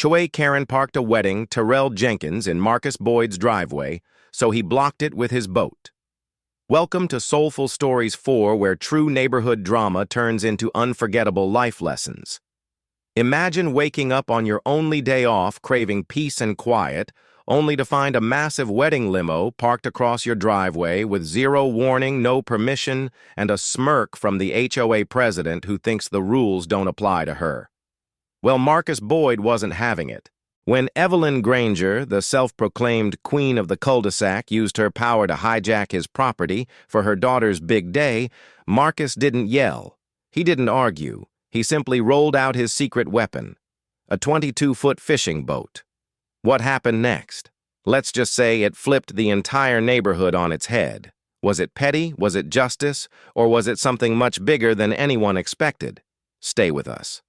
HOA Karen parked a wedding Tyrell Jenkins in Marcus Boyd's driveway, so he blocked it with his boat. Welcome to Soulful Stories 4, where true neighborhood drama turns into unforgettable life lessons. Imagine waking up on your only day off craving peace and quiet, only to find a massive wedding limo parked across your driveway with zero warning, no permission, and a smirk from the HOA president who thinks the rules don't apply to her. Well, Marcus Boyd wasn't having it. When Evelyn Granger, the self-proclaimed queen of the cul-de-sac, used her power to hijack his property for her daughter's big day, Marcus didn't yell. He didn't argue. He simply rolled out his secret weapon, a 22-foot fishing boat. What happened next? Let's just say it flipped the entire neighborhood on its head. Was it petty? Was it justice? Or was it something much bigger than anyone expected? Stay with us.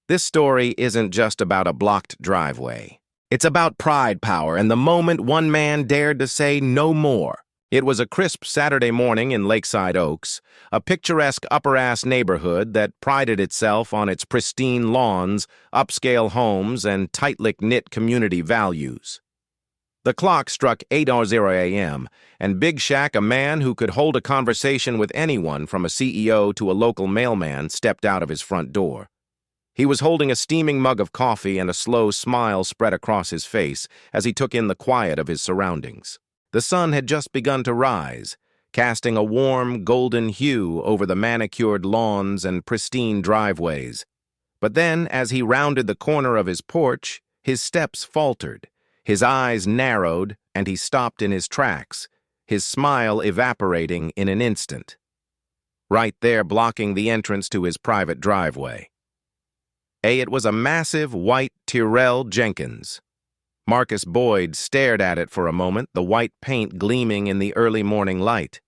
This story isn't just about a blocked driveway. It's about pride power and the moment one man dared to say no more. It was a crisp Saturday morning in Lakeside Oaks, a picturesque upper-ass neighborhood that prided itself on its pristine lawns, upscale homes, and tightly knit community values. The clock struck 8:00 a.m., and Big Shaq, a man who could hold a conversation with anyone from a CEO to a local mailman, stepped out of his front door. He was holding a steaming mug of coffee, and a slow smile spread across his face as he took in the quiet of his surroundings. The sun had just begun to rise, casting a warm, golden hue over the manicured lawns and pristine driveways. But then, as he rounded the corner of his porch, his steps faltered, his eyes narrowed, and he stopped in his tracks, his smile evaporating in an instant. Right there, blocking the entrance to his private driveway. It was a massive white Tyrell Jenkins. Marcus Boyd stared at it for a moment, the white paint gleaming in the early morning light.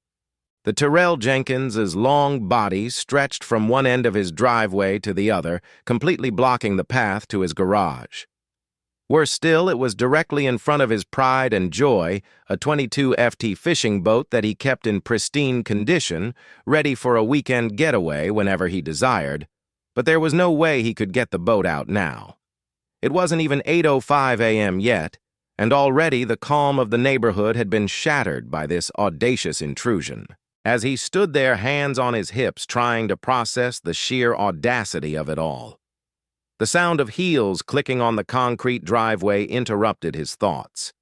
The Tyrell Jenkins's long body stretched from one end of his driveway to the other, completely blocking the path to his garage. Worse still, it was directly in front of his pride and joy, a 22 FT fishing boat that he kept in pristine condition, ready for a weekend getaway whenever he desired. But there was no way he could get the boat out now. It wasn't even 8:05 a.m. yet, and already the calm of the neighborhood had been shattered by this audacious intrusion. As he stood there, hands on his hips, trying to process the sheer audacity of it all. The sound of heels clicking on the concrete driveway interrupted his thoughts.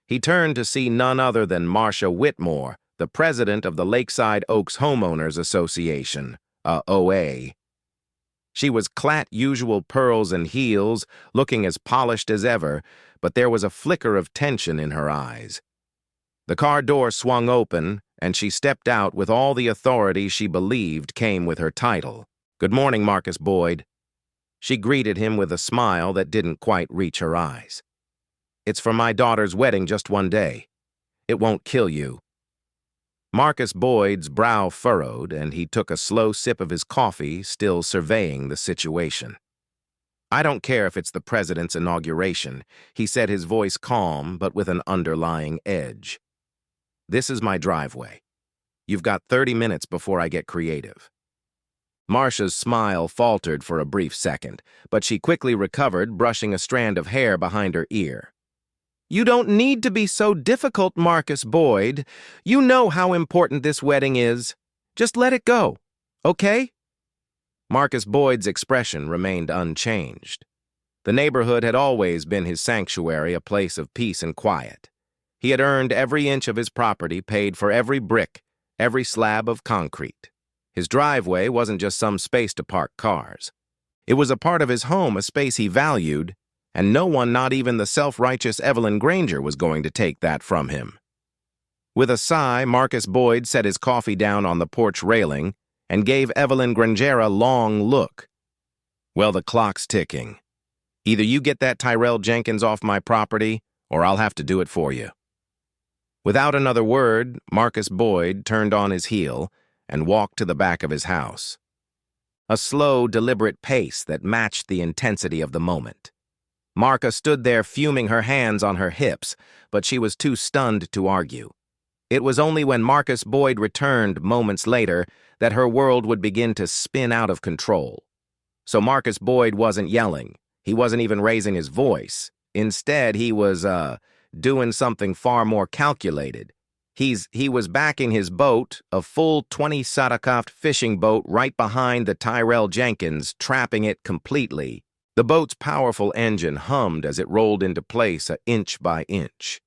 He turned to see none other than Marcia Whitmore, the president of the Lakeside Oaks Homeowners Association, OA. She was clad usual pearls and heels, looking as polished as ever, but there was a flicker of tension in her eyes. The car door swung open, and she stepped out with all the authority she believed came with her title. "Good morning, Marcus Boyd." She greeted him with a smile that didn't quite reach her eyes. "It's for my daughter's wedding, just one day. It won't kill you." Marcus Boyd's brow furrowed, and he took a slow sip of his coffee, still surveying the situation. "I don't care if it's the president's inauguration," he said, his voice calm but with an underlying edge. "This is my driveway. You've got 30 minutes before I get creative." Marcia's smile faltered for a brief second, but she quickly recovered, brushing a strand of hair behind her ear. "You don't need to be so difficult, Marcus Boyd. You know how important this wedding is. Just let it go, okay?" Marcus Boyd's expression remained unchanged. The neighborhood had always been his sanctuary, a place of peace and quiet. He had earned every inch of his property, paid for every brick, every slab of concrete. His driveway wasn't just some space to park cars. It was a part of his home, a space he valued, and no one, not even the self-righteous Evelyn Granger, was going to take that from him. With a sigh, Marcus Boyd set his coffee down on the porch railing and gave Evelyn Granger a long look. "Well, the clock's ticking. Either you get that Tyrell Jenkins off my property, or I'll have to do it for you." Without another word, Marcus Boyd turned on his heel and walked to the back of his house. A slow, deliberate pace that matched the intensity of the moment. Marcia stood there fuming, her hands on her hips, but she was too stunned to argue. It was only when Marcus Boyd returned moments later that her world would begin to spin out of control. So Marcus Boyd wasn't yelling. He wasn't even raising his voice. Instead, he was, doing something far more calculated. He was backing his boat, a full 20 fishing boat right behind the Tyrell Jenkins, trapping it completely. The boat's powerful engine hummed as it rolled into place inch by inch.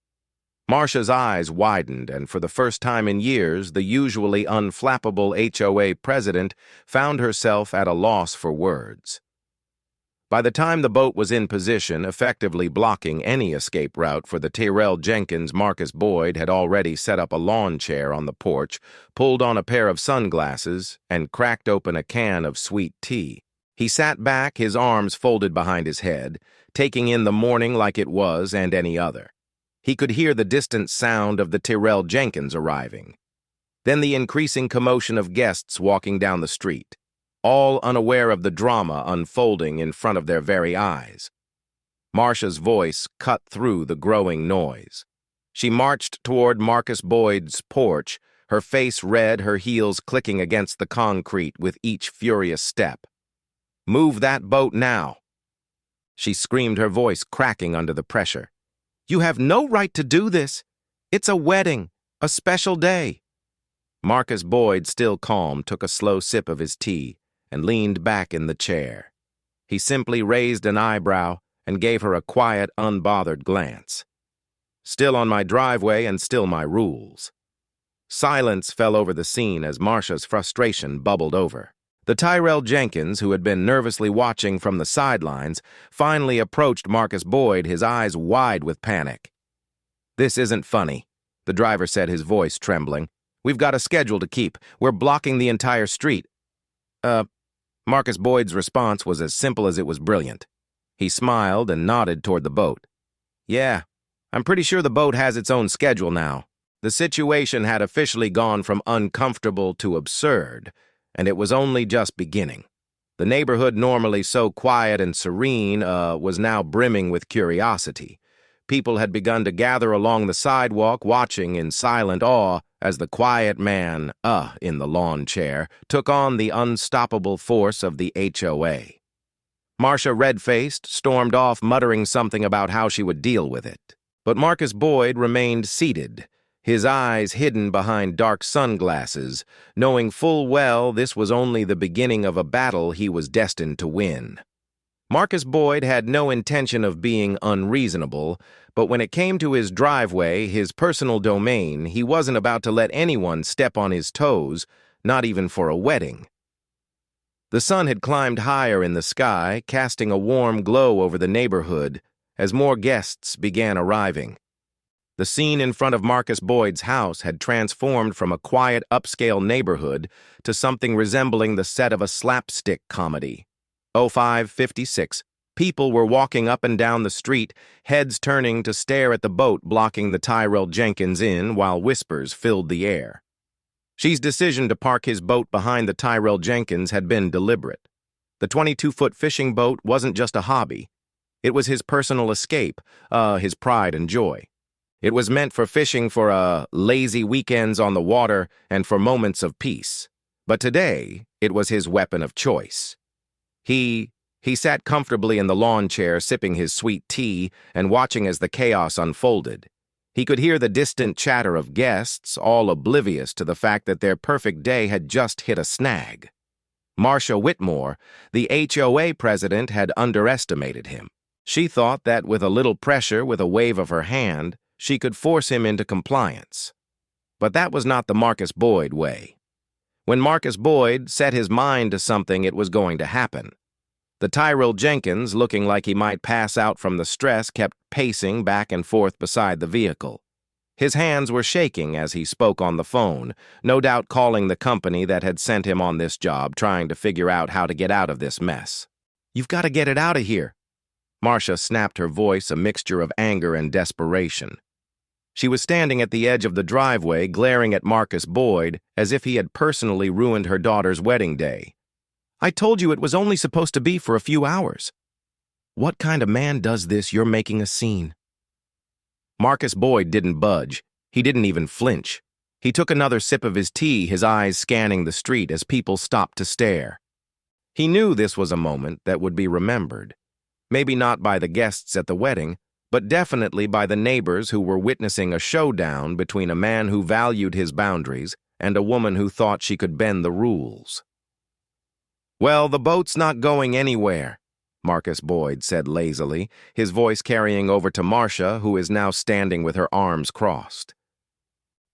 Marcia's eyes widened, and for the first time in years, the usually unflappable HOA president found herself at a loss for words. By the time the boat was in position, effectively blocking any escape route for the Tyrell Jenkins, Marcus Boyd had already set up a lawn chair on the porch, pulled on a pair of sunglasses, and cracked open a can of sweet tea. He sat back, his arms folded behind his head, taking in the morning like it was and any other. He could hear the distant sound of the Tyrell Jenkins arriving. Then the increasing commotion of guests walking down the street, all unaware of the drama unfolding in front of their very eyes. Marcia's voice cut through the growing noise. She marched toward Marcus Boyd's porch, her face red, her heels clicking against the concrete with each furious step. "Move that boat now!" She screamed, her voice cracking under the pressure. "You have no right to do this. It's a wedding, a special day." Marcus Boyd, still calm, took a slow sip of his tea and leaned back in the chair. He simply raised an eyebrow and gave her a quiet, unbothered glance. "Still on my driveway and still my rules." Silence fell over the scene as Marcia's frustration bubbled over. The Tyrell Jenkins, who had been nervously watching from the sidelines, finally approached Marcus Boyd, his eyes wide with panic. "This isn't funny," the driver said, his voice trembling. "We've got a schedule to keep. We're blocking the entire street." Marcus Boyd's response was as simple as it was brilliant. He smiled and nodded toward the boat. "Yeah, I'm pretty sure the boat has its own schedule now." The situation had officially gone from uncomfortable to absurd, and it was only just beginning. The neighborhood, normally so quiet and serene, was now brimming with curiosity. People had begun to gather along the sidewalk, watching in silent awe as the quiet man, in the lawn chair, took on the unstoppable force of the HOA. Marcia, red-faced, stormed off, muttering something about how she would deal with it. But Marcus Boyd remained seated, his eyes hidden behind dark sunglasses, knowing full well this was only the beginning of a battle he was destined to win. Marcus Boyd had no intention of being unreasonable, but when it came to his driveway, his personal domain, he wasn't about to let anyone step on his toes, not even for a wedding. The sun had climbed higher in the sky, casting a warm glow over the neighborhood as more guests began arriving. The scene in front of Marcus Boyd's house had transformed from a quiet, upscale neighborhood to something resembling the set of a slapstick comedy. 0556. People were walking up and down the street, heads turning to stare at the boat blocking the Tyrell Jenkins Inn while whispers filled the air. She's decision to park his boat behind the Tyrell Jenkins had been deliberate. The 22-foot fishing boat wasn't just a hobby. It was his personal escape, his pride and joy. It was meant for fishing for lazy weekends on the water and for moments of peace. But today, it was his weapon of choice. He sat comfortably in the lawn chair, sipping his sweet tea and watching as the chaos unfolded. He could hear the distant chatter of guests, all oblivious to the fact that their perfect day had just hit a snag. Marcia Whitmore, the HOA president, had underestimated him. She thought that with a little pressure, with a wave of her hand, she could force him into compliance. But that was not the Marcus Boyd way. When Marcus Boyd set his mind to something, it was going to happen. The Tyrell Jenkins, looking like he might pass out from the stress, kept pacing back and forth beside the vehicle. His hands were shaking as he spoke on the phone, no doubt calling the company that had sent him on this job, trying to figure out how to get out of this mess. "You've got to get it out of here." Marcia snapped, her voice a mixture of anger and desperation. She was standing at the edge of the driveway, glaring at Marcus Boyd as if he had personally ruined her daughter's wedding day. "I told you it was only supposed to be for a few hours." "What kind of man does this? You're making a scene." Marcus Boyd didn't budge. He didn't even flinch. He took another sip of his tea, his eyes scanning the street as people stopped to stare. He knew this was a moment that would be remembered. Maybe not by the guests at the wedding, but definitely by the neighbors who were witnessing a showdown between a man who valued his boundaries and a woman who thought she could bend the rules. "Well, the boat's not going anywhere," Marcus Boyd said lazily, his voice carrying over to Marcia, who is now standing with her arms crossed.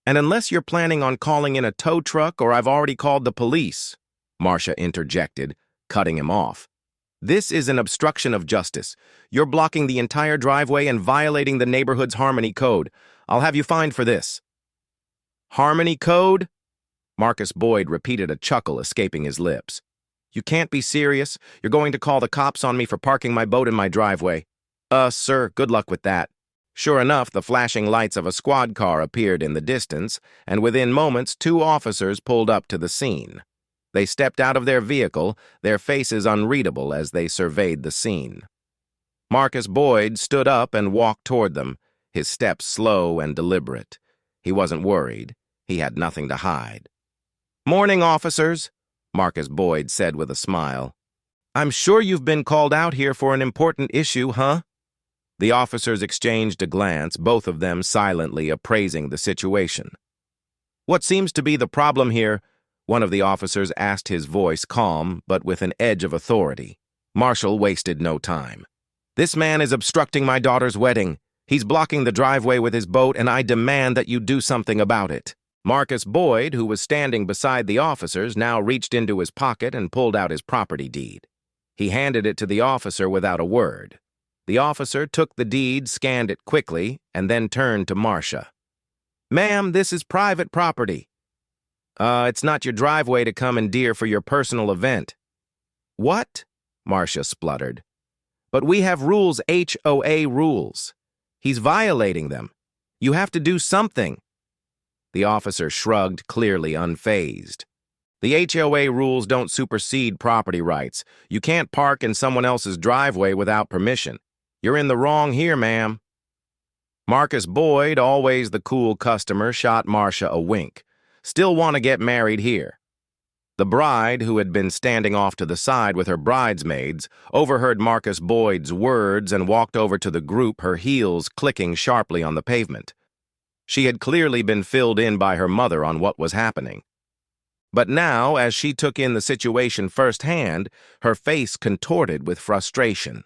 "And unless you're planning on calling in a tow truck or I've already called the police," Marcia interjected, cutting him off. "This is an obstruction of justice. You're blocking the entire driveway and violating the neighborhood's Harmony Code. I'll have you fined for this." "Harmony Code?" Marcus Boyd repeated, a chuckle escaping his lips. "You can't be serious. You're going to call the cops on me for parking my boat in my driveway." Sir, good luck with that." Sure enough, the flashing lights of a squad car appeared in the distance, and within moments, 2 officers pulled up to the scene. They stepped out of their vehicle, their faces unreadable as they surveyed the scene. Marcus Boyd stood up and walked toward them, his steps slow and deliberate. He wasn't worried. He had nothing to hide. "Morning, officers," Marcus Boyd said with a smile. "I'm sure you've been called out here for an important issue, huh?" The officers exchanged a glance, both of them silently appraising the situation. "What seems to be the problem here?" one of the officers asked, his voice calm but with an edge of authority. Marshall wasted no time. "This man is obstructing my daughter's wedding. He's blocking the driveway with his boat, and I demand that you do something about it." Marcus Boyd, who was standing beside the officers, now reached into his pocket and pulled out his property deed. He handed it to the officer without a word. The officer took the deed, scanned it quickly, and then turned to Marcia. "Ma'am, this is private property." It's not your driveway to commandeer for your personal event." "What?" Marcia spluttered. "But we have rules, HOA rules. He's violating them. You have to do something." The officer shrugged, clearly unfazed. "The HOA rules don't supersede property rights. You can't park in someone else's driveway without permission. You're in the wrong here, ma'am." Marcus Boyd, always the cool customer, shot Marcia a wink. "Still want to get married here." The bride, who had been standing off to the side with her bridesmaids, overheard Marcus Boyd's words and walked over to the group, her heels clicking sharply on the pavement. She had clearly been filled in by her mother on what was happening. But now, as she took in the situation firsthand, her face contorted with frustration.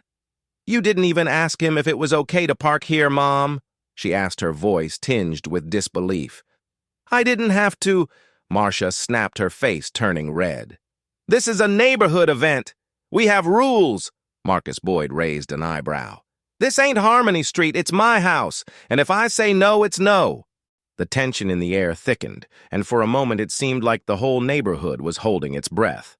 "You didn't even ask him if it was okay to park here, Mom?" she asked, her voice tinged with disbelief. "I didn't have to," Marcia snapped, her face turning red. "This is a neighborhood event. We have rules." Marcus Boyd raised an eyebrow. "This ain't Harmony Street, it's my house, and if I say no, it's no." The tension in the air thickened, and for a moment it seemed like the whole neighborhood was holding its breath.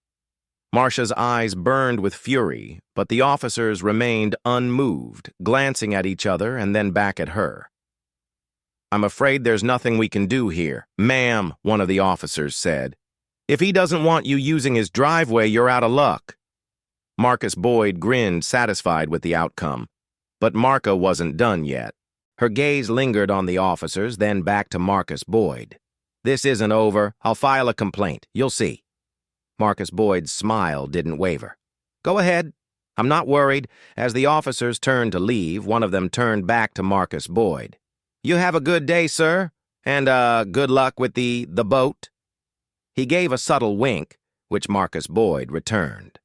Marcia's eyes burned with fury, but the officers remained unmoved, glancing at each other and then back at her. "I'm afraid there's nothing we can do here, ma'am," one of the officers said. "If he doesn't want you using his driveway, you're out of luck." Marcus Boyd grinned, satisfied with the outcome. But Marca wasn't done yet. Her gaze lingered on the officers, then back to Marcus Boyd. "This isn't over. I'll file a complaint. You'll see." Marcus Boyd's smile didn't waver. "Go ahead. I'm not worried." As the officers turned to leave, one of them turned back to Marcus Boyd. "You have a good day, sir, and, good luck with the boat." He gave a subtle wink, which Marcus Boyd returned.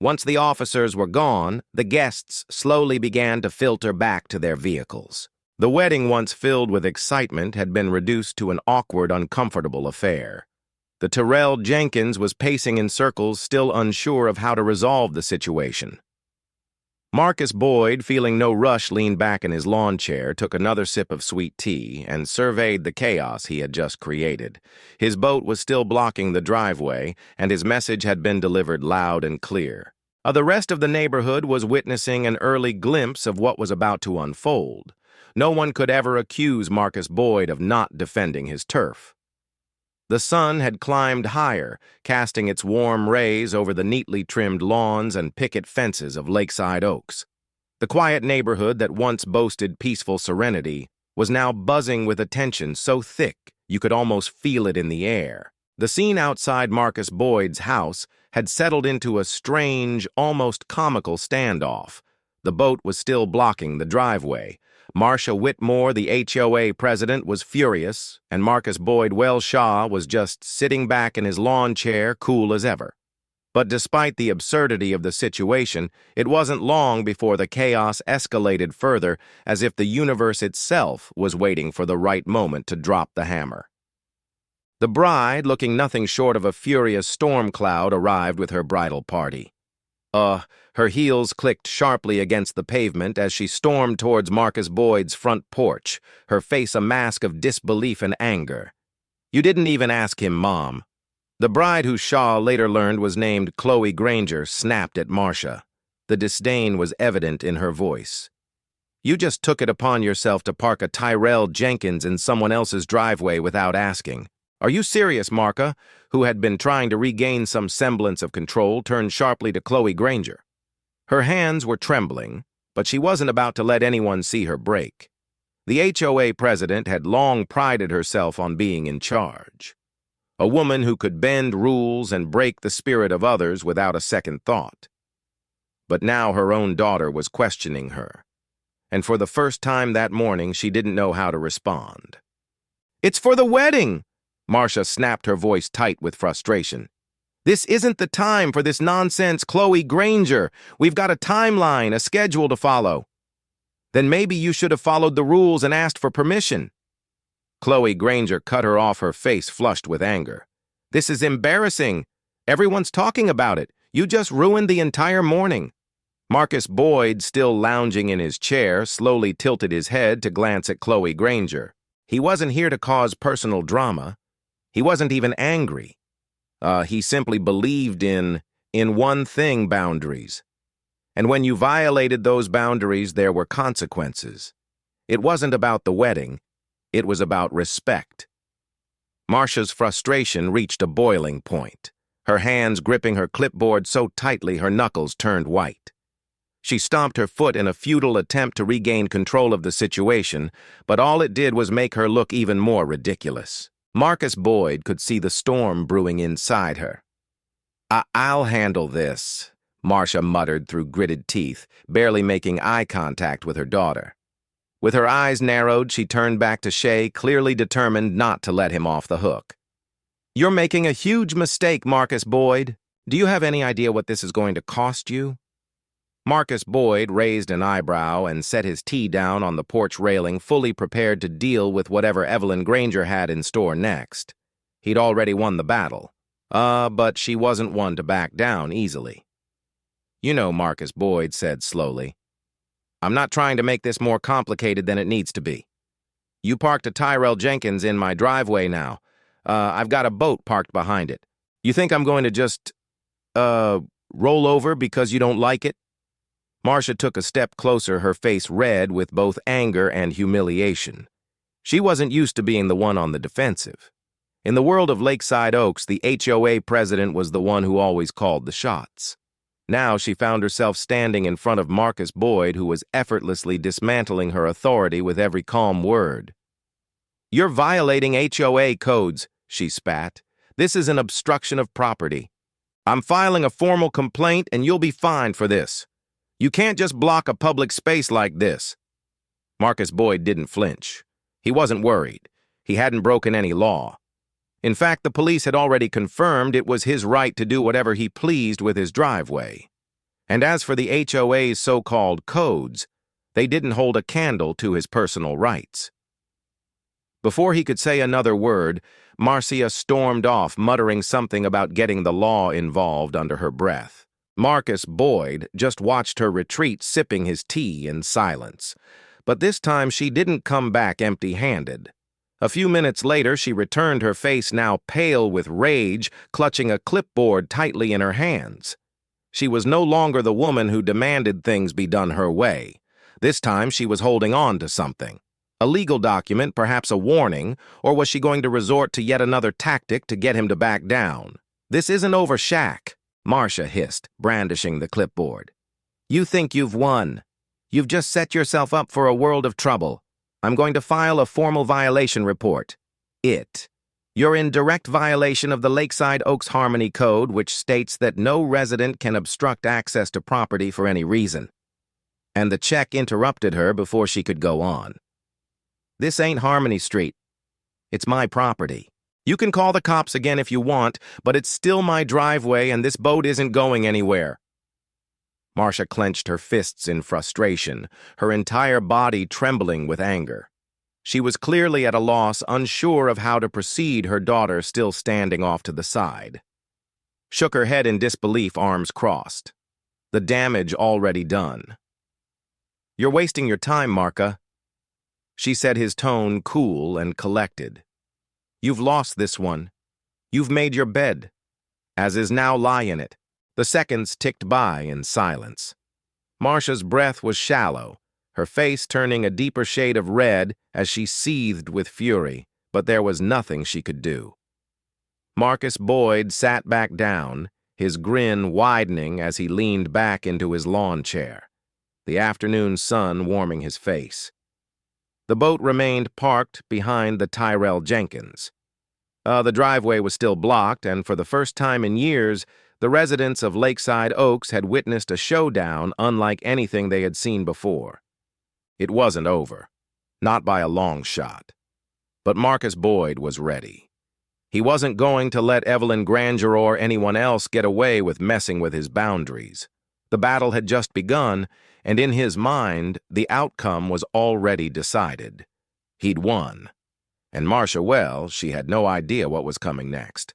Once the officers were gone, the guests slowly began to filter back to their vehicles. The wedding, once filled with excitement, had been reduced to an awkward, uncomfortable affair. The Tyrell Jenkins was pacing in circles, still unsure of how to resolve the situation. Marcus Boyd, feeling no rush, leaned back in his lawn chair, took another sip of sweet tea, and surveyed the chaos he had just created. His boat was still blocking the driveway, and his message had been delivered loud and clear. The rest of the neighborhood was witnessing an early glimpse of what was about to unfold. No one could ever accuse Marcus Boyd of not defending his turf. The sun had climbed higher, casting its warm rays over the neatly trimmed lawns and picket fences of Lakeside Oaks. The quiet neighborhood that once boasted peaceful serenity was now buzzing with attention so thick you could almost feel it in the air. The scene outside Marcus Boyd's house had settled into a strange, almost comical standoff. The boat was still blocking the driveway. Marcia Whitmore, the HOA president, was furious, and Marcus Boyd Wells Shaw was just sitting back in his lawn chair, cool as ever. But despite the absurdity of the situation, it wasn't long before the chaos escalated further, as if the universe itself was waiting for the right moment to drop the hammer. The bride, looking nothing short of a furious storm cloud, arrived with her bridal party. Her heels clicked sharply against the pavement as she stormed towards Marcus Boyd's front porch, her face a mask of disbelief and anger. "You didn't even ask him, Mom." The bride, who Shaw later learned was named Chloe Granger, snapped at Marcia. The disdain was evident in her voice. "You just took it upon yourself to park a Tyrell Jenkins in someone else's driveway without asking. Are you serious?" Marca, who had been trying to regain some semblance of control, turned sharply to Chloe Granger. Her hands were trembling, but she wasn't about to let anyone see her break. The HOA president had long prided herself on being in charge. A woman who could bend rules and break the spirit of others without a second thought. But now her own daughter was questioning her, and for the first time that morning she didn't know how to respond. "It's for the wedding!" Marcia snapped, her voice tight with frustration. "This isn't the time for this nonsense, Chloe Granger. We've got a timeline, a schedule to follow." "Then maybe you should have followed the rules and asked for permission." Chloe Granger cut her off, her face flushed with anger. "This is embarrassing. Everyone's talking about it. You just ruined the entire morning." Marcus Boyd, still lounging in his chair, slowly tilted his head to glance at Chloe Granger. He wasn't here to cause personal drama. He wasn't even angry. He simply believed in one thing: boundaries. And when you violated those boundaries, there were consequences. It wasn't about the wedding. It was about respect. Marcia's frustration reached a boiling point, her hands gripping her clipboard so tightly her knuckles turned white. She stomped her foot in a futile attempt to regain control of the situation, but all it did was make her look even more ridiculous. Marcus Boyd could see the storm brewing inside her. "I'll handle this," Marcia muttered through gritted teeth, barely making eye contact with her daughter. With her eyes narrowed, she turned back to Shay, clearly determined not to let him off the hook. "You're making a huge mistake, Marcus Boyd. Do you have any idea what this is going to cost you?" Marcus Boyd raised an eyebrow and set his tea down on the porch railing, fully prepared to deal with whatever Evelyn Granger had in store next. He'd already won the battle. But she wasn't one to back down easily. "You know," Marcus Boyd said slowly, "I'm not trying to make this more complicated than it needs to be. You parked a Tyrell Jenkins in my driveway now. I've got a boat parked behind it. You think I'm going to just, roll over because you don't like it?" Marcia took a step closer, her face red with both anger and humiliation. She wasn't used to being the one on the defensive. In the world of Lakeside Oaks, the HOA president was the one who always called the shots. Now she found herself standing in front of Marcus Boyd, who was effortlessly dismantling her authority with every calm word. "You're violating HOA codes," she spat. "This is an obstruction of property. I'm filing a formal complaint and you'll be fined for this. You can't just block a public space like this." Marcus Boyd didn't flinch. He wasn't worried. He hadn't broken any law. In fact, the police had already confirmed it was his right to do whatever he pleased with his driveway. And as for the HOA's so-called codes, they didn't hold a candle to his personal rights. Before he could say another word, Marcia stormed off, muttering something about getting the law involved under her breath. Marcus Boyd just watched her retreat, sipping his tea in silence. But this time she didn't come back empty-handed. A few minutes later, she returned, her face now pale with rage, clutching a clipboard tightly in her hands. She was no longer the woman who demanded things be done her way. This time she was holding on to something. A legal document, perhaps a warning, or was she going to resort to yet another tactic to get him to back down? "This isn't over, Shaq," Marcia hissed, brandishing the clipboard. "You think you've won. You've just set yourself up for a world of trouble. I'm going to file a formal violation report. You're in direct violation of the Lakeside Oaks Harmony Code, which states that no resident can obstruct access to property for any reason. and the check interrupted her before she could go on. "This ain't Harmony Street. It's my property. You can call the cops again if you want, but it's still my driveway and this boat isn't going anywhere." Marcia clenched her fists in frustration, her entire body trembling with anger. She was clearly at a loss, unsure of how to proceed, her daughter still standing off to the side. Shook her head in disbelief, arms crossed. The damage already done. "You're wasting your time, Marca," she said, his tone cool and collected. "You've lost this one. You've made your bed, as is now lie in it." The seconds ticked by in silence. Marcia's breath was shallow, her face turning a deeper shade of red as she seethed with fury, but there was nothing she could do. Marcus Boyd sat back down, his grin widening as he leaned back into his lawn chair, the afternoon sun warming his face. The boat remained parked behind the Tyrell Jenkins. The driveway was still blocked, and for the first time in years, the residents of Lakeside Oaks had witnessed a showdown unlike anything they had seen before. It wasn't over, not by a long shot. But Marcus Boyd was ready. He wasn't going to let Evelyn Granger or anyone else get away with messing with his boundaries. The battle had just begun, and in his mind, the outcome was already decided. He'd won. And Marcia, well, she had no idea what was coming next.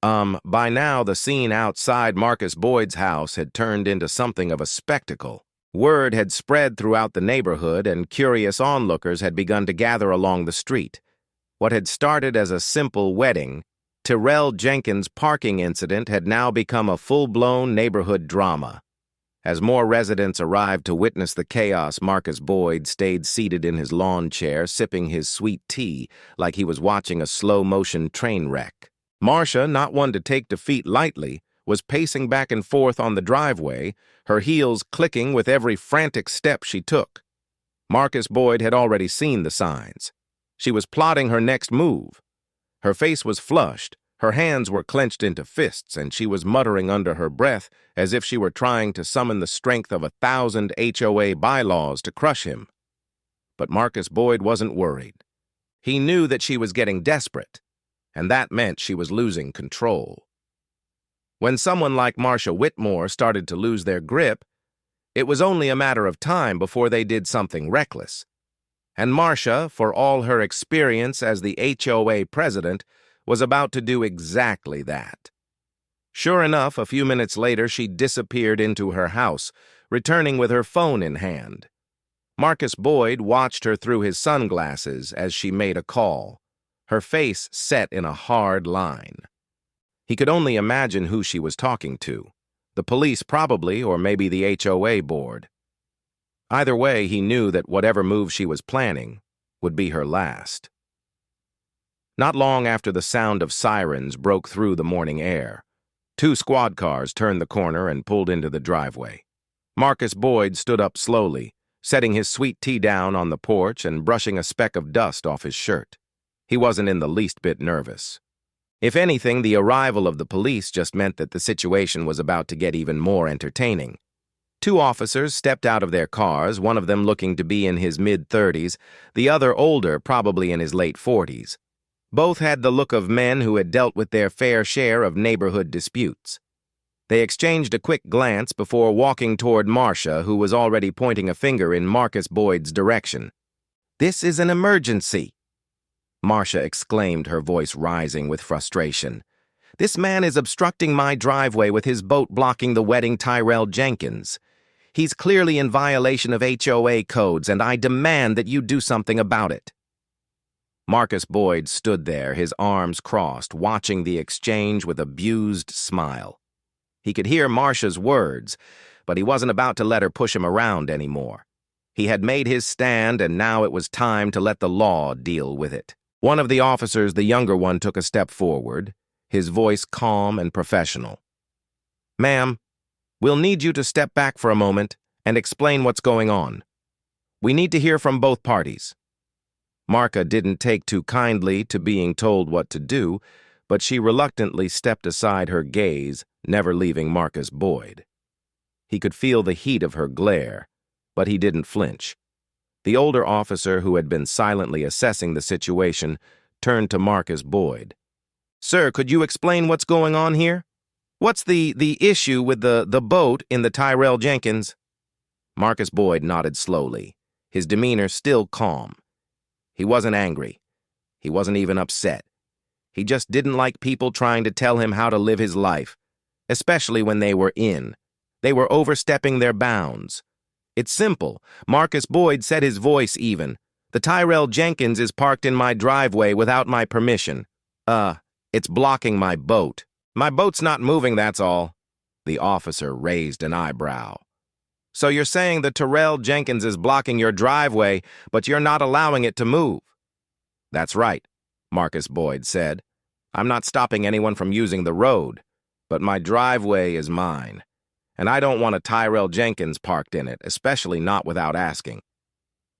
By now, the scene outside Marcus Boyd's house had turned into something of a spectacle. Word had spread throughout the neighborhood, and curious onlookers had begun to gather along the street. What had started as a simple wedding, Tyrell Jenkins' parking incident, had now become a full-blown neighborhood drama. As more residents arrived to witness the chaos, Marcus Boyd stayed seated in his lawn chair, sipping his sweet tea like he was watching a slow-motion train wreck. Marcia, not one to take defeat lightly, was pacing back and forth on the driveway, her heels clicking with every frantic step she took. Marcus Boyd had already seen the signs. She was plotting her next move. Her face was flushed, her hands were clenched into fists, and she was muttering under her breath as if she were trying to summon the strength of 1,000 HOA bylaws to crush him. But Marcus Boyd wasn't worried. He knew that she was getting desperate, and that meant she was losing control. When someone like Marcia Whitmore started to lose their grip, it was only a matter of time before they did something reckless. And Marcia, for all her experience as the HOA president, was about to do exactly that. Sure enough, a few minutes later, she disappeared into her house, returning with her phone in hand. Marcus Boyd watched her through his sunglasses as she made a call, her face set in a hard line. He could only imagine who she was talking to. The police probably, or maybe the HOA board. Either way, he knew that whatever move she was planning would be her last. Not long after the sound of sirens broke through the morning air, 2 squad cars turned the corner and pulled into the driveway. Marcus Boyd stood up slowly, setting his sweet tea down on the porch and brushing a speck of dust off his shirt. He wasn't in the least bit nervous. If anything, the arrival of the police just meant that the situation was about to get even more entertaining. 2 officers stepped out of their cars, one of them looking to be in his mid-30s, the other older, probably in his late 40s. Both had the look of men who had dealt with their fair share of neighborhood disputes. They exchanged a quick glance before walking toward Marcia, who was already pointing a finger in Marcus Boyd's direction. "This is an emergency," Marcia exclaimed, her voice rising with frustration. "This man is obstructing my driveway with his boat blocking the wedding Tyrell Jenkins. He's clearly in violation of HOA codes, and I demand that you do something about it." Marcus Boyd stood there, his arms crossed, watching the exchange with a bemused smile. He could hear Marcia's words, but he wasn't about to let her push him around anymore. He had made his stand, and now it was time to let the law deal with it. One of the officers, the younger one, took a step forward, his voice calm and professional. "Ma'am, we'll need you to step back for a moment and explain what's going on. We need to hear from both parties." Marca didn't take too kindly to being told what to do, but she reluctantly stepped aside, her gaze never leaving Marcus Boyd. He could feel the heat of her glare, but he didn't flinch. The older officer, who had been silently assessing the situation, turned to Marcus Boyd. "Sir, could you explain what's going on here? What's the issue with the boat in the Tyrell Jenkins?" Marcus Boyd nodded slowly, his demeanor still calm. He wasn't angry. He wasn't even upset. He just didn't like people trying to tell him how to live his life, especially when they were in. They were overstepping their bounds. "It's simple." Marcus Boyd set his voice even. "The Tyrell Jenkins is parked in my driveway without my permission. It's blocking my boat. My boat's not moving, that's all." The officer raised an eyebrow. "So you're saying the Tyrell Jenkins is blocking your driveway, but you're not allowing it to move?" "That's right," Marcus Boyd said. "I'm not stopping anyone from using the road, but my driveway is mine, and I don't want a Tyrell Jenkins parked in it, especially not without asking."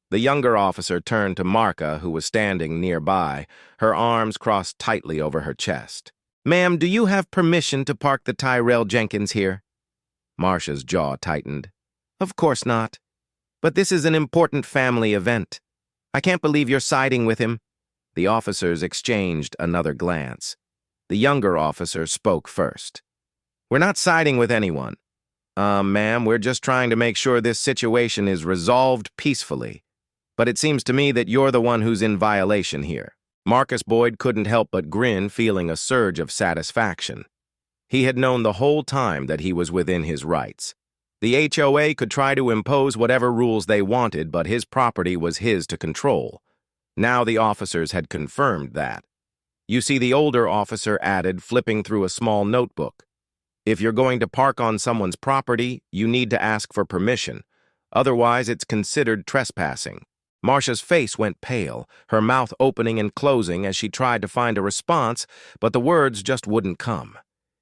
The younger officer turned to Marca, who was standing nearby, her arms crossed tightly over her chest. "Ma'am, do you have permission to park the Tyrell Jenkins here?" Marcia's jaw tightened. "Of course not. But this is an important family event. I can't believe you're siding with him." The officers exchanged another glance. The younger officer spoke first. "We're not siding with anyone. Ma'am, we're just trying to make sure this situation is resolved peacefully. But it seems to me that you're the one who's in violation here." Marcus Boyd couldn't help but grin, feeling a surge of satisfaction. He had known the whole time that he was within his rights. The HOA could try to impose whatever rules they wanted, but his property was his to control. Now the officers had confirmed that. "You see," the older officer added, flipping through a small notebook. "If you're going to park on someone's property, you need to ask for permission. Otherwise, it's considered trespassing." Marcia's face went pale, her mouth opening and closing as she tried to find a response, but the words just wouldn't come.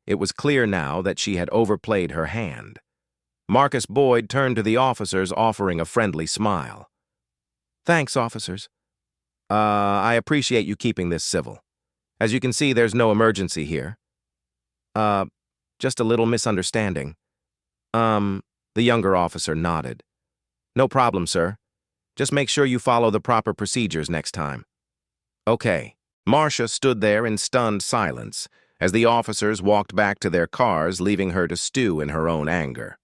It was clear now that she had overplayed her hand. Marcus Boyd turned to the officers, offering a friendly smile. "Thanks, officers. I appreciate you keeping this civil. As you can see, there's no emergency here. Just a little misunderstanding." The younger officer nodded. "No problem, sir. Just make sure you follow the proper procedures next time." "Okay." Marcia stood there in stunned silence as the officers walked back to their cars, leaving her to stew in her own anger.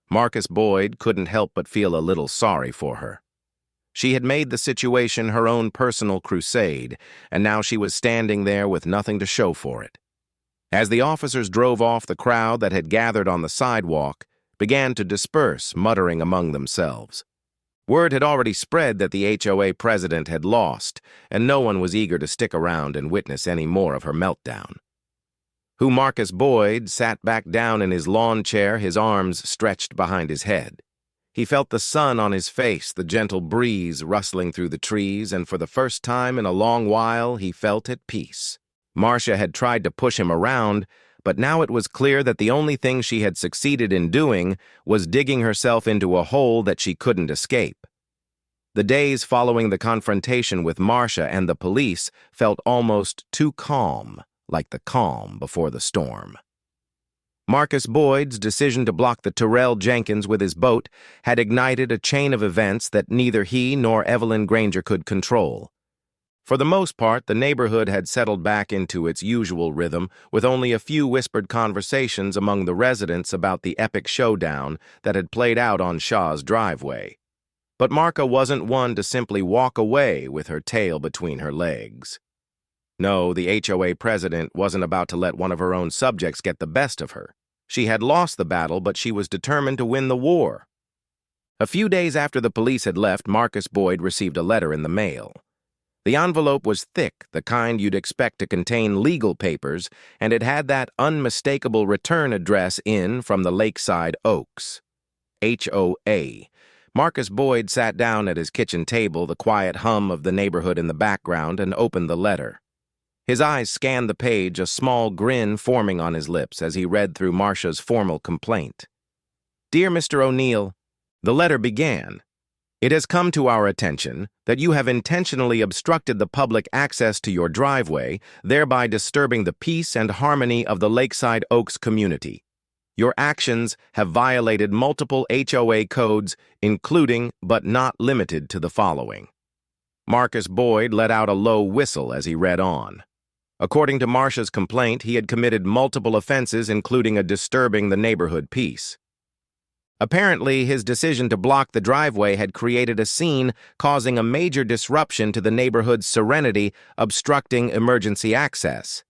Marcus Boyd couldn't help but feel a little sorry for her. She had made the situation her own personal crusade, and now she was standing there with nothing to show for it. As the officers drove off, the crowd that had gathered on the sidewalk began to disperse, muttering among themselves. Word had already spread that the HOA president had lost, and no one was eager to stick around and witness any more of her meltdown. Marcus Boyd sat back down in his lawn chair, his arms stretched behind his head. He felt the sun on his face, the gentle breeze rustling through the trees, and for the first time in a long while, he felt at peace. Marcia had tried to push him around, but now it was clear that the only thing she had succeeded in doing was digging herself into a hole that she couldn't escape. The days following the confrontation with Marcia and the police felt almost too calm, like the calm before the storm. Marcus Boyd's decision to block the Tyrell Jenkins with his boat had ignited a chain of events that neither he nor Evelyn Granger could control. For the most part, the neighborhood had settled back into its usual rhythm, with only a few whispered conversations among the residents about the epic showdown that had played out on Shaw's driveway. But Marca wasn't one to simply walk away with her tail between her legs. No, the HOA president wasn't about to let one of her own subjects get the best of her. She had lost the battle, but she was determined to win the war. A few days after the police had left, Marcus Boyd received a letter in the mail. The envelope was thick, the kind you'd expect to contain legal papers, and it had that unmistakable return address in from the Lakeside Oaks. HOA. Marcus Boyd sat down at his kitchen table, the quiet hum of the neighborhood in the background, and opened the letter. His eyes scanned the page, a small grin forming on his lips as he read through Marcia's formal complaint. "Dear Mr. O'Neill," the letter began, "it has come to our attention that you have intentionally obstructed the public access to your driveway, thereby disturbing the peace and harmony of the Lakeside Oaks community. Your actions have violated multiple HOA codes, including but not limited to the following. Marcus Boyd let out a low whistle as he read on. According to Marcia's complaint, he had committed multiple offenses, including a disturbing the neighborhood peace. Apparently, his decision to block the driveway had created a scene, causing a major disruption to the neighborhood's serenity, obstructing emergency access.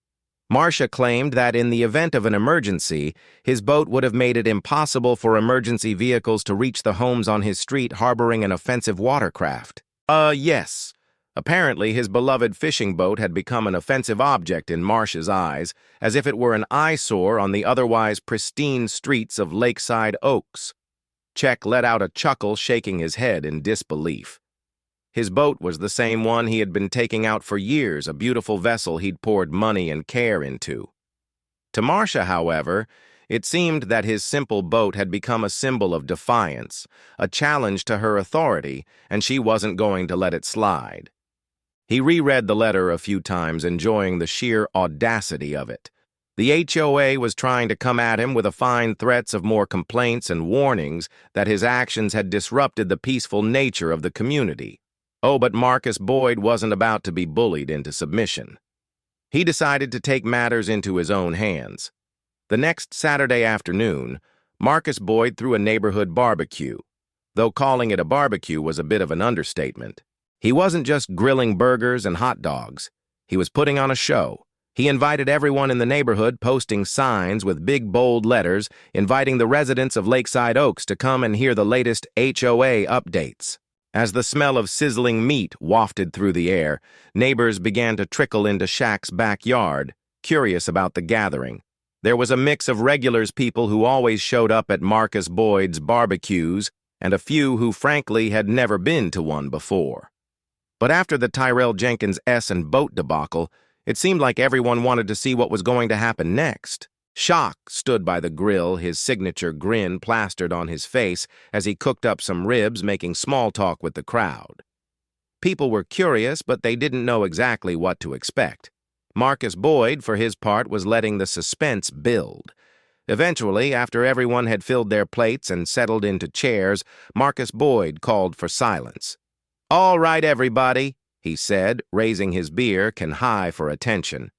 Marcia claimed that in the event of an emergency, his boat would have made it impossible for emergency vehicles to reach the homes on his street harboring an offensive watercraft. Yes. Apparently, his beloved fishing boat had become an offensive object in Marcia's eyes, as if it were an eyesore on the otherwise pristine streets of Lakeside Oaks. Czech let out a chuckle, shaking his head in disbelief. His boat was the same one he had been taking out for years, a beautiful vessel he'd poured money and care into. To Marcia, however, it seemed that his simple boat had become a symbol of defiance, a challenge to her authority, and she wasn't going to let it slide. He reread the letter a few times, enjoying the sheer audacity of it. The HOA was trying to come at him with fine threats of more complaints and warnings that his actions had disrupted the peaceful nature of the community. Oh, but Marcus Boyd wasn't about to be bullied into submission. He decided to take matters into his own hands. The next Saturday afternoon, Marcus Boyd threw a neighborhood barbecue, though calling it a barbecue was a bit of an understatement. He wasn't just grilling burgers and hot dogs. He was putting on a show. He invited everyone in the neighborhood, posting signs with big, bold letters, inviting the residents of Lakeside Oaks to come and hear the latest HOA updates. As the smell of sizzling meat wafted through the air, neighbors began to trickle into Shaq's backyard, curious about the gathering. There was a mix of regulars, people who always showed up at Marcus Boyd's barbecues, and a few who frankly had never been to one before. But after the Tyrell Jenkins and boat debacle, it seemed like everyone wanted to see what was going to happen next. Shaq stood by the grill, his signature grin plastered on his face as he cooked up some ribs, making small talk with the crowd. People were curious, but they didn't know exactly what to expect. Marcus Boyd, for his part, was letting the suspense build. Eventually, after everyone had filled their plates and settled into chairs, Marcus Boyd called for silence. "All right, everybody," he said, raising his beer can high for attention.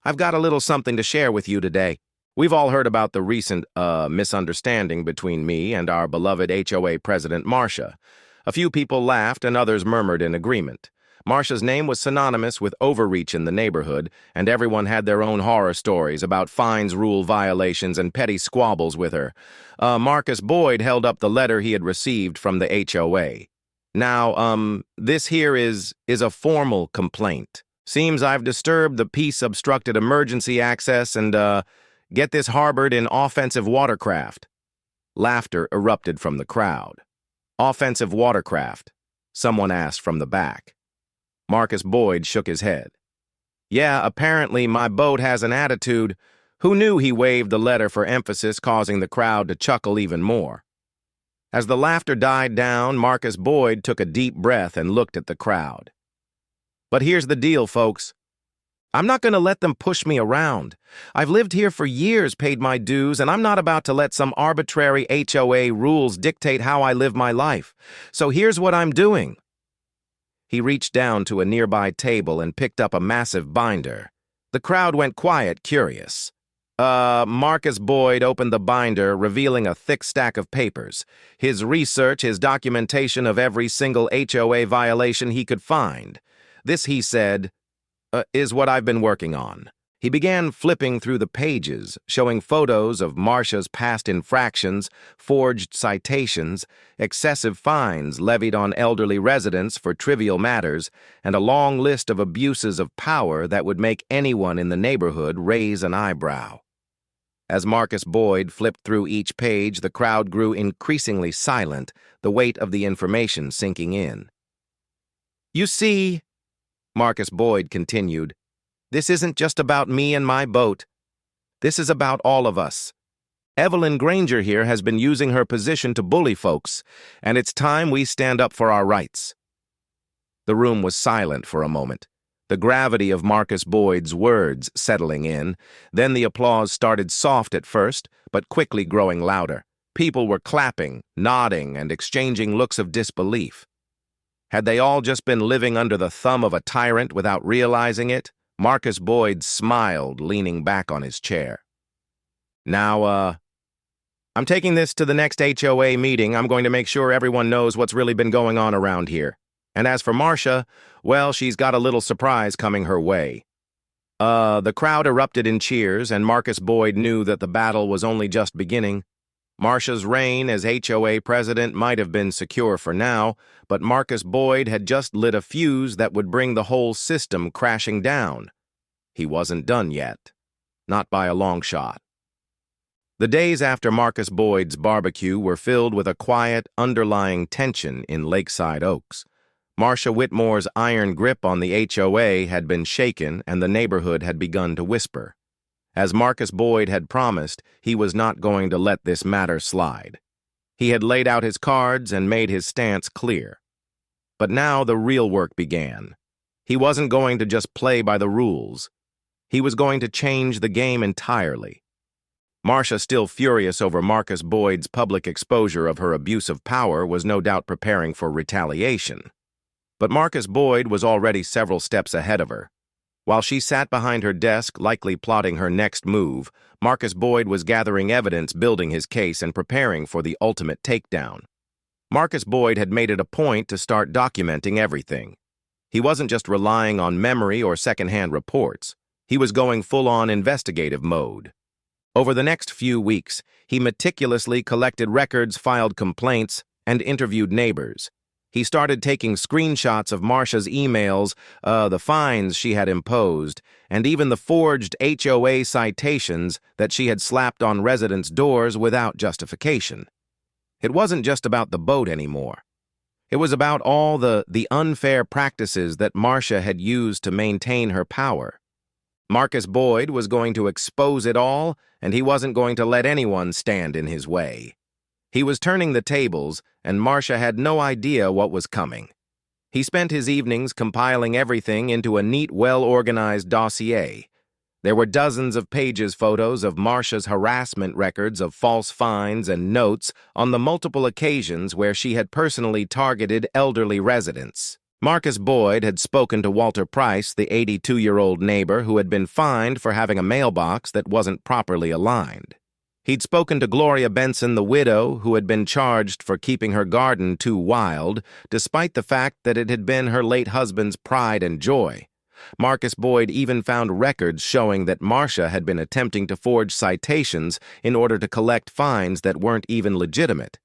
"I've got a little something to share with you today. We've all heard about the recent, misunderstanding between me and our beloved HOA president, Marcia. A few people laughed and others murmured in agreement. Marcia's name was synonymous with overreach in the neighborhood, and everyone had their own horror stories about fines, rule violations, and petty squabbles with her. Marcus Boyd held up the letter he had received from the HOA. Now, this here is a formal complaint. Seems I've disturbed the peace, obstructed emergency access, and, get this, harbored in offensive watercraft." Laughter erupted from the crowd. "Offensive watercraft?" someone asked from the back. Marcus Boyd shook his head. "Yeah, apparently my boat has an attitude." Who knew? He waved the letter for emphasis, causing the crowd to chuckle even more. As the laughter died down, Marcus Boyd took a deep breath and looked at the crowd. "But here's the deal, folks. I'm not going to let them push me around. I've lived here for years, paid my dues, and I'm not about to let some arbitrary HOA rules dictate how I live my life. So here's what I'm doing." He reached down to a nearby table and picked up a massive binder. The crowd went quiet, curious. Marcus Boyd opened the binder, revealing a thick stack of papers. His research, his documentation of every single HOA violation he could find. "This," he said, "is what I've been working on." He began flipping through the pages, showing photos of Marcia's past infractions, forged citations, excessive fines levied on elderly residents for trivial matters, and a long list of abuses of power that would make anyone in the neighborhood raise an eyebrow. As Marcus Boyd flipped through each page, the crowd grew increasingly silent, the weight of the information sinking in. "You see," Marcus Boyd continued, "this isn't just about me and my boat. This is about all of us. Evelyn Granger here has been using her position to bully folks, and it's time we stand up for our rights." The room was silent for a moment. the gravity of Marcus Boyd's words settling in. Then the applause started soft at first, but quickly growing louder. People were clapping, nodding, and exchanging looks of disbelief. Had they all just been living under the thumb of a tyrant without realizing it? Marcus Boyd smiled, leaning back on his chair. Now, I'm taking this to the next HOA meeting. I'm going to make sure everyone knows what's really been going on around here. And as for Marcia, well, she's got a little surprise coming her way. The crowd erupted in cheers, and Marcus Boyd knew that the battle was only just beginning. Marcia's reign as HOA president might have been secure for now, but Marcus Boyd had just lit a fuse that would bring the whole system crashing down. He wasn't done yet. Not by a long shot. The days after Marcus Boyd's barbecue were filled with a quiet, underlying tension in Lakeside Oaks. Marcia Whitmore's iron grip on the HOA had been shaken, and the neighborhood had begun to whisper. As Marcus Boyd had promised, he was not going to let this matter slide. He had laid out his cards and made his stance clear. But now the real work began. He wasn't going to just play by the rules. He was going to change the game entirely. Marcia, still furious over Marcus Boyd's public exposure of her abuse of power, was no doubt preparing for retaliation. But Marcus Boyd was already several steps ahead of her. While she sat behind her desk, likely plotting her next move, Marcus Boyd was gathering evidence, building his case, and preparing for the ultimate takedown. Marcus Boyd had made it a point to start documenting everything. He wasn't just relying on memory or secondhand reports. He was going full-on investigative mode. Over the next few weeks, he meticulously collected records, filed complaints, and interviewed neighbors. He started taking screenshots of Marcia's emails, the fines she had imposed, and even the forged HOA citations that she had slapped on residents' doors without justification. It wasn't just about the boat anymore. It was about all the unfair practices that Marcia had used to maintain her power. Marcus Boyd was going to expose it all, and he wasn't going to let anyone stand in his way. He was turning the tables, and Marcia had no idea what was coming. He spent his evenings compiling everything into a neat, well-organized dossier. There were dozens of pages photos of Marcia's harassment records of false fines and notes on the multiple occasions where she had personally targeted elderly residents. Marcus Boyd had spoken to Walter Price, the 82-year-old neighbor who had been fined for having a mailbox that wasn't properly aligned. He'd spoken to Gloria Benson, the widow, who had been charged for keeping her garden too wild, despite the fact that it had been her late husband's pride and joy. Marcus Boyd even found records showing that Marcia had been attempting to forge citations in order to collect fines that weren't even legitimate.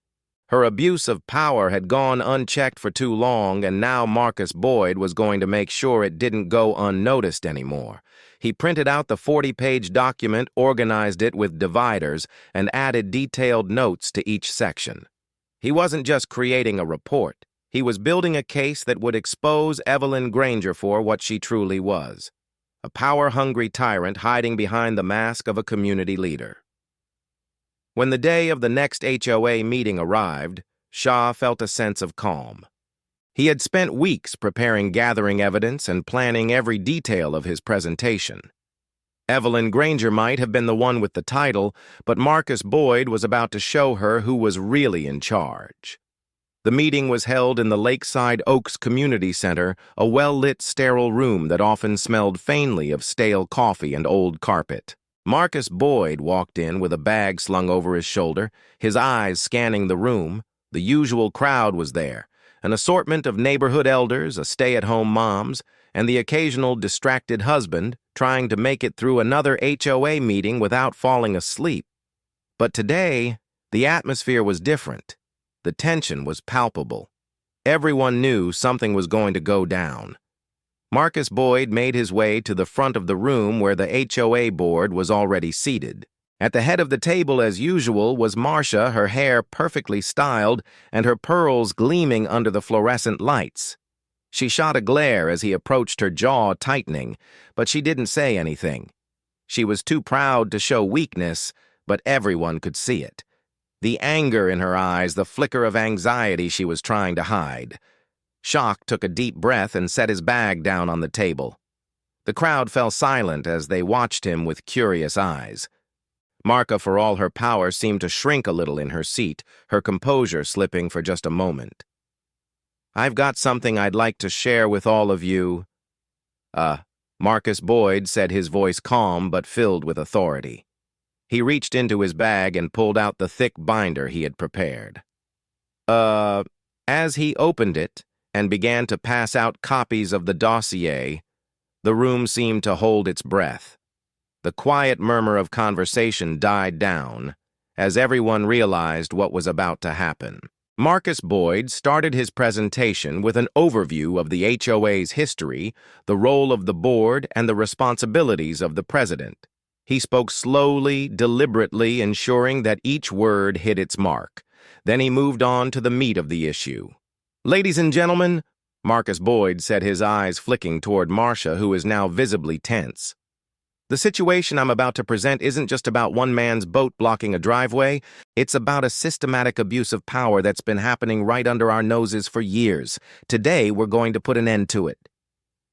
Her abuse of power had gone unchecked for too long, and now Marcus Boyd was going to make sure it didn't go unnoticed anymore. He printed out the 40-page document, organized it with dividers, and added detailed notes to each section. He wasn't just creating a report. He was building a case that would expose Evelyn Granger for what she truly was, a power-hungry tyrant hiding behind the mask of a community leader. When the day of the next HOA meeting arrived, Shaw felt a sense of calm. He had spent weeks preparing gathering evidence and planning every detail of his presentation. Evelyn Granger might have been the one with the title, but Marcus Boyd was about to show her who was really in charge. The meeting was held in the Lakeside Oaks Community Center, a well-lit, sterile room that often smelled faintly of stale coffee and old carpet. Marcus Boyd walked in with a bag slung over his shoulder, his eyes scanning the room. The usual crowd was there, an assortment of neighborhood elders, stay-at-home moms, and the occasional distracted husband trying to make it through another HOA meeting without falling asleep. But today, the atmosphere was different. The tension was palpable. Everyone knew something was going to go down. Marcus Boyd made his way to the front of the room where the HOA board was already seated. At the head of the table, as usual, was Marcia, her hair perfectly styled and her pearls gleaming under the fluorescent lights. She shot a glare as he approached, her jaw tightening, but she didn't say anything. She was too proud to show weakness, but everyone could see it. The anger in her eyes, the flicker of anxiety she was trying to hide. Shock took a deep breath and set his bag down on the table. The crowd fell silent as they watched him with curious eyes. Marka, for all her power, seemed to shrink a little in her seat, her composure slipping for just a moment. "I've got something I'd like to share with all of you." Marcus Boyd said, his voice calm but filled with authority. He reached into his bag and pulled out the thick binder he had prepared. As he opened it and began to pass out copies of the dossier, the room seemed to hold its breath. The quiet murmur of conversation died down as everyone realized what was about to happen. Marcus Boyd started his presentation with an overview of the HOA's history, the role of the board, and the responsibilities of the president. He spoke slowly, deliberately, ensuring that each word hit its mark. Then he moved on to the meat of the issue. "Ladies and gentlemen," Marcus Boyd said, his eyes flicking toward Marcia, who is now visibly tense. "The situation I'm about to present isn't just about one man's boat blocking a driveway. It's about a systematic abuse of power that's been happening right under our noses for years. Today, we're going to put an end to it."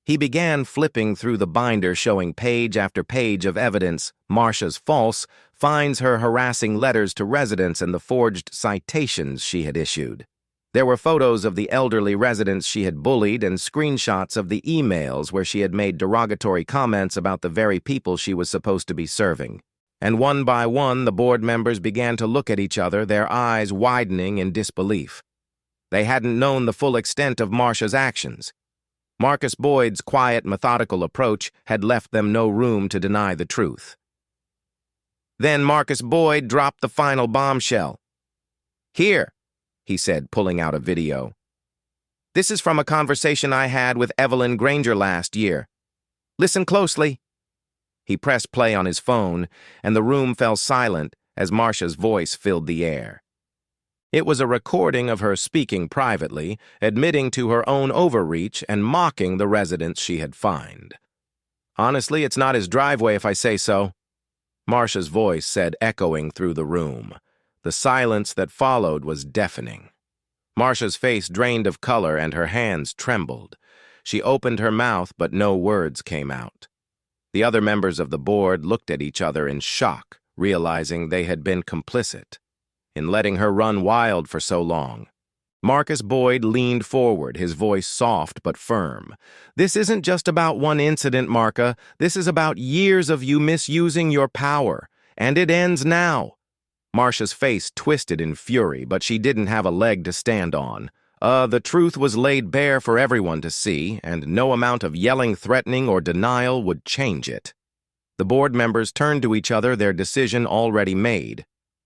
He began flipping through the binder, showing page after page of evidence: Marcia's false fines, her harassing letters to residents, and the forged citations she had issued. There were photos of the elderly residents she had bullied and screenshots of the emails where she had made derogatory comments about the very people she was supposed to be serving. And one by one, the board members began to look at each other, their eyes widening in disbelief. They hadn't known the full extent of Marcia's actions. Marcus Boyd's quiet, methodical approach had left them no room to deny the truth. Then Marcus Boyd dropped the final bombshell. "Here," he said, pulling out a video. "This is from a conversation I had with Evelyn Granger last year. Listen closely." He pressed play on his phone, and the room fell silent as Marcia's voice filled the air. It was a recording of her speaking privately, admitting to her own overreach and mocking the residents she had fined. "Honestly, it's not his driveway if I say so," Marcia's voice said, echoing through the room. The silence that followed was deafening. Marcia's face drained of color and her hands trembled. She opened her mouth, but no words came out. The other members of the board looked at each other in shock, realizing they had been complicit in letting her run wild for so long. Marcus Boyd leaned forward, his voice soft but firm. "This isn't just about one incident, Marka. This is about years of you misusing your power, and it ends now." Marcia's face twisted in fury, but she didn't have a leg to stand on. The truth was laid bare for everyone to see, and no amount of yelling, threatening, or denial would change it. The board members turned to each other, their decision already made.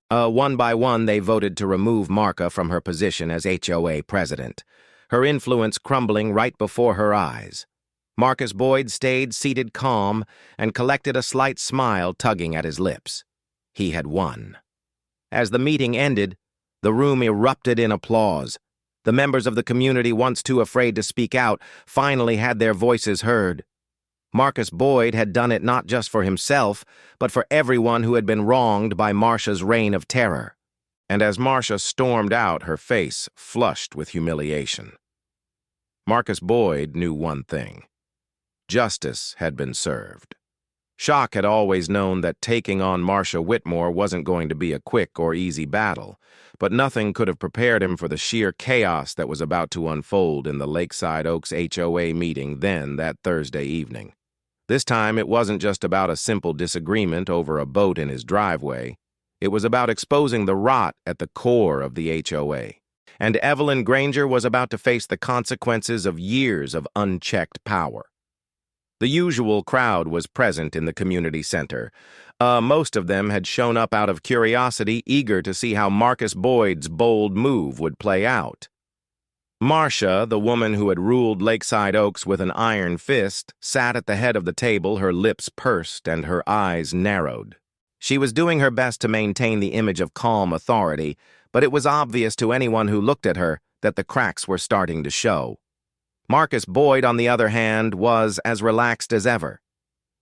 One by one, they voted to remove Marka from her position as HOA president, her influence crumbling right before her eyes. Marcus Boyd stayed seated calm and collected a slight smile tugging at his lips. He had won. As the meeting ended, the room erupted in applause. The members of the community, once too afraid to speak out, finally had their voices heard. Marcus Boyd had done it not just for himself, but for everyone who had been wronged by Marcia's reign of terror. And as Marcia stormed out, her face flushed with humiliation. Marcus Boyd knew one thing: justice had been served. Shock had always known that taking on Marcia Whitmore wasn't going to be a quick or easy battle, but nothing could have prepared him for the sheer chaos that was about to unfold in the Lakeside Oaks HOA meeting then that Thursday evening. This time, it wasn't just about a simple disagreement over a boat in his driveway. It was about exposing the rot at the core of the HOA. And Evelyn Granger was about to face the consequences of years of unchecked power. The usual crowd was present in the community center. Most of them had shown up out of curiosity, eager to see how Marcus Boyd's bold move would play out. Marcia, the woman who had ruled Lakeside Oaks with an iron fist, sat at the head of the table, her lips pursed and her eyes narrowed. She was doing her best to maintain the image of calm authority, but it was obvious to anyone who looked at her that the cracks were starting to show. Marcus Boyd, on the other hand, was as relaxed as ever.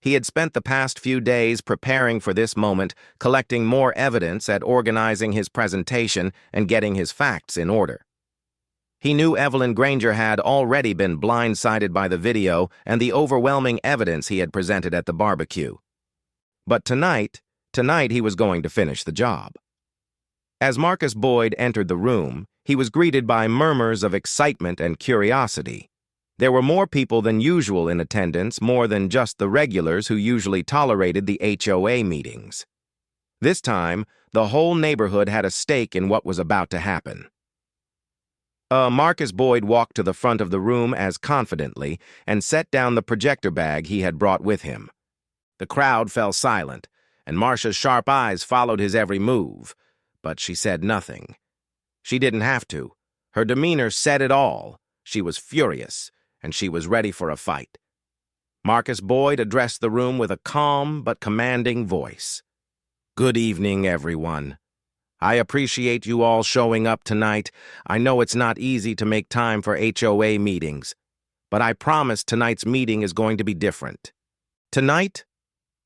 He had spent the past few days preparing for this moment, collecting more evidence, at organizing his presentation and getting his facts in order. He knew Evelyn Granger had already been blindsided by the video and the overwhelming evidence he had presented at the barbecue. But tonight he was going to finish the job. As Marcus Boyd entered the room, he was greeted by murmurs of excitement and curiosity. There were more people than usual in attendance, more than just the regulars who usually tolerated the HOA meetings. This time, the whole neighborhood had a stake in what was about to happen. Marcus Boyd walked to the front of the room as confidently and set down the projector bag he had brought with him. The crowd fell silent, and Marcia's sharp eyes followed his every move, but she said nothing. She didn't have to. Her demeanor said it all. She was furious, and she was ready for a fight. Marcus Boyd addressed the room with a calm but commanding voice. "Good evening, everyone. I appreciate you all showing up tonight. I know it's not easy to make time for HOA meetings, but I promise tonight's meeting is going to be different. Tonight,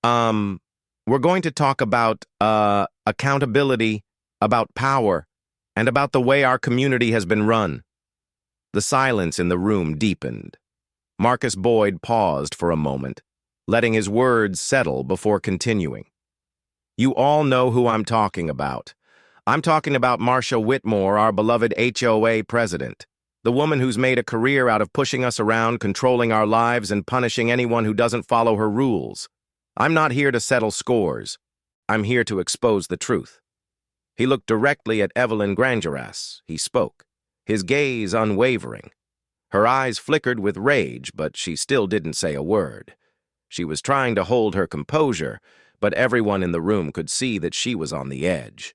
we're going to talk about, accountability, about power, and about the way our community has been run." The silence in the room deepened. Marcus Boyd paused for a moment, letting his words settle before continuing. "You all know who I'm talking about. I'm talking about Marcia Whitmore, our beloved HOA president, the woman who's made a career out of pushing us around, controlling our lives, and punishing anyone who doesn't follow her rules. I'm not here to settle scores. I'm here to expose the truth." He looked directly at Evelyn Granger as he spoke, his gaze unwavering. Her eyes flickered with rage, but she still didn't say a word. She was trying to hold her composure, but everyone in the room could see that she was on the edge.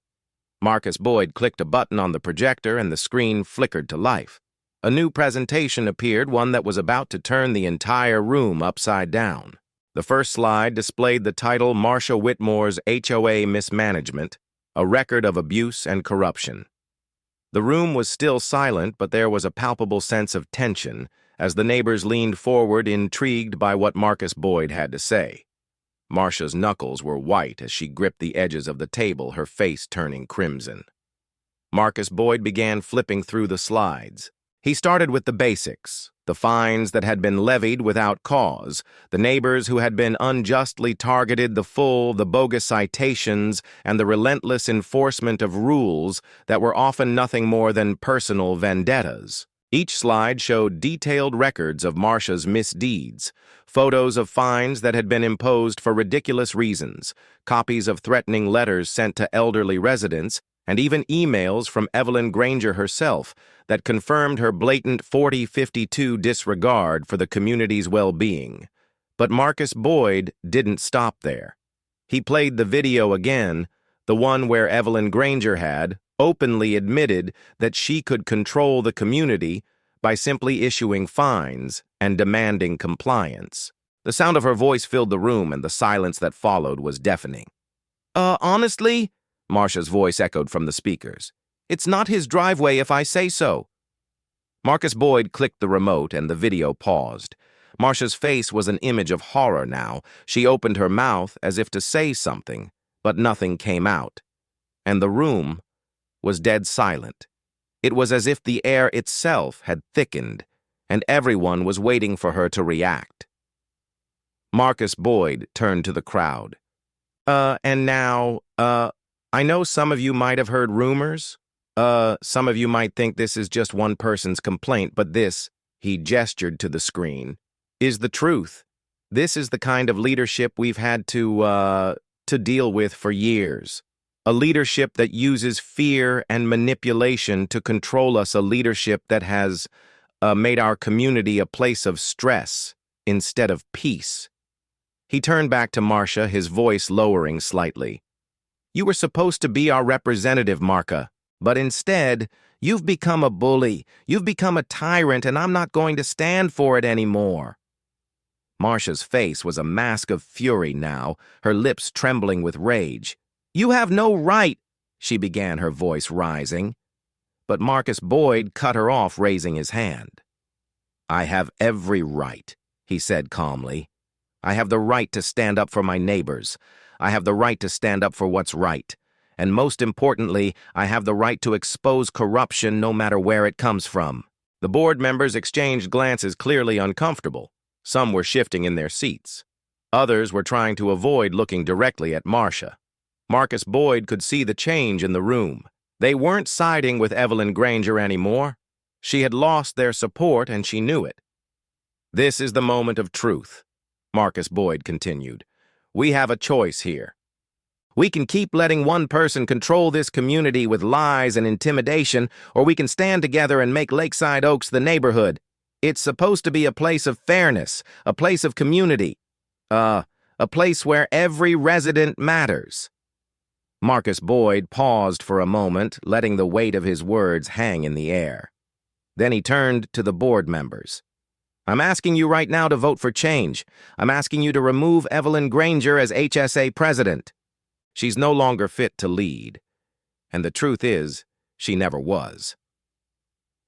Marcus Boyd clicked a button on the projector and the screen flickered to life. A new presentation appeared, one that was about to turn the entire room upside down. The first slide displayed the title Marcia Whitmore's HOA Mismanagement, a record of abuse and corruption. The room was still silent, but there was a palpable sense of tension as the neighbors leaned forward, intrigued by what Marcus Boyd had to say. Marcia's knuckles were white as she gripped the edges of the table, her face turning crimson. Marcus Boyd began flipping through the slides. He started with the basics, the fines that had been levied without cause, the neighbors who had been unjustly targeted, the bogus citations, and the relentless enforcement of rules that were often nothing more than personal vendettas. Each slide showed detailed records of Marcia's misdeeds, photos of fines that had been imposed for ridiculous reasons, copies of threatening letters sent to elderly residents, and even emails from Evelyn Granger herself that confirmed her blatant 4052 disregard for the community's well-being. But Marcus Boyd didn't stop there. He played the video again, the one where Evelyn Granger had openly admitted that she could control the community by simply issuing fines and demanding compliance. The sound of her voice filled the room, and the silence that followed was deafening. Honestly," Marcia's voice echoed from the speakers, "it's not his driveway if I say so." Marcus Boyd clicked the remote, and the video paused. Marcia's face was an image of horror now. She opened her mouth as if to say something, but nothing came out. And the room was dead silent. It was as if the air itself had thickened, and everyone was waiting for her to react. Marcus Boyd turned to the crowd. And now, I know some of you might have heard rumors. Some of you might think this is just one person's complaint, but this," he gestured to the screen, "is the truth. This is the kind of leadership we've had to deal with for years. A leadership that uses fear and manipulation to control us, a leadership that has made our community a place of stress instead of peace." He turned back to Marcia, his voice lowering slightly. "You were supposed to be our representative, Marca, but instead, you've become a bully, you've become a tyrant, and I'm not going to stand for it anymore." Marcia's face was a mask of fury now, her lips trembling with rage. "You have no right," she began, her voice rising. But Marcus Boyd cut her off, raising his hand. "I have every right," he said calmly. "I have the right to stand up for my neighbors. I have the right to stand up for what's right. And most importantly, I have the right to expose corruption no matter where it comes from." The board members exchanged glances, clearly uncomfortable. Some were shifting in their seats. Others were trying to avoid looking directly at Marcia. Marcus Boyd could see the change in the room. They weren't siding with Evelyn Granger anymore. She had lost their support, and she knew it. "This is the moment of truth," Marcus Boyd continued. "We have a choice here. We can keep letting one person control this community with lies and intimidation, or we can stand together and make Lakeside Oaks the neighborhood. It's supposed to be a place of fairness, a place of community, a place where every resident matters." Marcus Boyd paused for a moment, letting the weight of his words hang in the air. Then he turned to the board members. "I'm asking you right now to vote for change. I'm asking you to remove Evelyn Granger as HSA president. She's no longer fit to lead. And the truth is, she never was."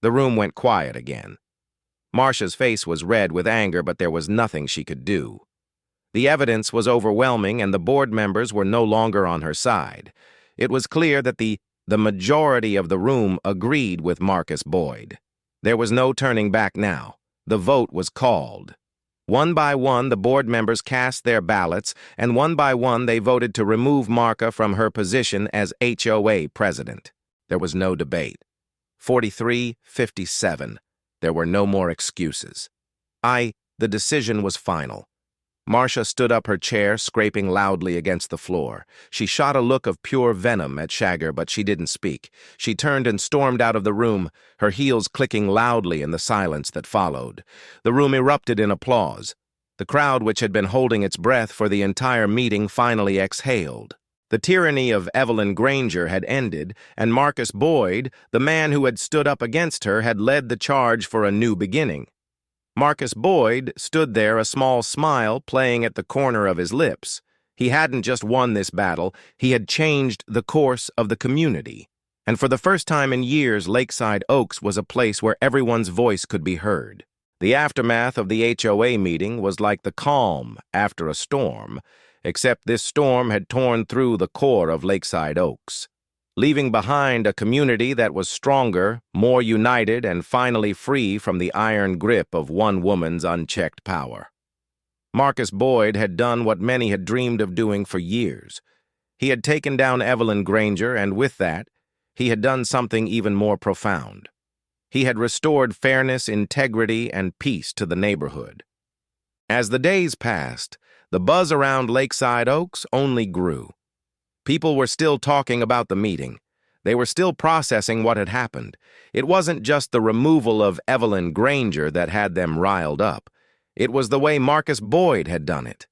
The room went quiet again. Marcia's face was red with anger, but there was nothing she could do. The evidence was overwhelming, and the board members were no longer on her side. It was clear that the majority of the room agreed with Marcus Boyd. There was no turning back now. The vote was called. One by one, the board members cast their ballots, and one by one they voted to remove Marcia from her position as HOA president. There was no debate. 43-57. There were no more excuses. The decision was final. Marcia stood up her chair, scraping loudly against the floor. She shot a look of pure venom at Shagger, but she didn't speak. She turned and stormed out of the room, her heels clicking loudly in the silence that followed. The room erupted in applause. The crowd, which had been holding its breath for the entire meeting, finally exhaled. The tyranny of Evelyn Granger had ended, and Marcus Boyd, the man who had stood up against her, had led the charge for a new beginning. Marcus Boyd stood there, a small smile playing at the corner of his lips. He hadn't just won this battle, he had changed the course of the community. And for the first time in years, Lakeside Oaks was a place where everyone's voice could be heard. The aftermath of the HOA meeting was like the calm after a storm, except this storm had torn through the core of Lakeside Oaks, leaving behind a community that was stronger, more united, and finally free from the iron grip of one woman's unchecked power. Marcus Boyd had done what many had dreamed of doing for years. He had taken down Evelyn Granger, and with that, he had done something even more profound. He had restored fairness, integrity, and peace to the neighborhood. As the days passed, the buzz around Lakeside Oaks only grew. People were still talking about the meeting. They were still processing what had happened. It wasn't just the removal of Evelyn Granger that had them riled up. It was the way Marcus Boyd had done it.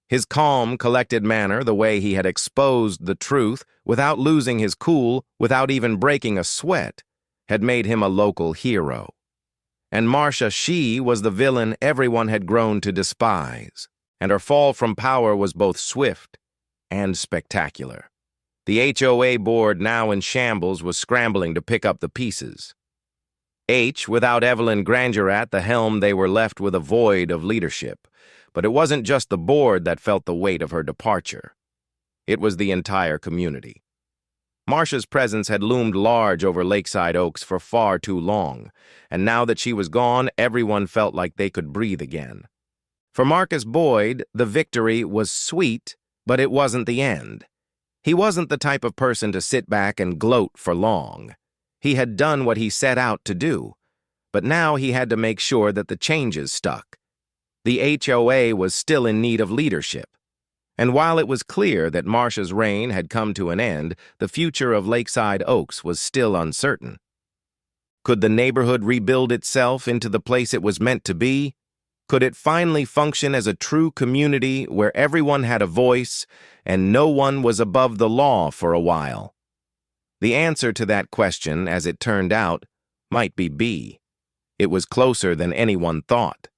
His calm, collected manner, the way he had exposed the truth without losing his cool, without even breaking a sweat, had made him a local hero. And Marcia, she was the villain everyone had grown to despise, and her fall from power was both swift and spectacular. The HOA board, now in shambles, was scrambling to pick up the pieces. Without Evelyn Granger at the helm, they were left with a void of leadership. But it wasn't just the board that felt the weight of her departure. It was the entire community. Marcia's presence had loomed large over Lakeside Oaks for far too long, and now that she was gone, everyone felt like they could breathe again. For Marcus Boyd, the victory was sweet, but it wasn't the end. He wasn't the type of person to sit back and gloat for long. He had done what he set out to do, but now he had to make sure that the changes stuck. The HOA was still in need of leadership, and while it was clear that Marcia's reign had come to an end, the future of Lakeside Oaks was still uncertain. Could the neighborhood rebuild itself into the place it was meant to be? Could it finally function as a true community where everyone had a voice and no one was above the law for a while? The answer to that question, as it turned out, might be B. It was closer than anyone thought.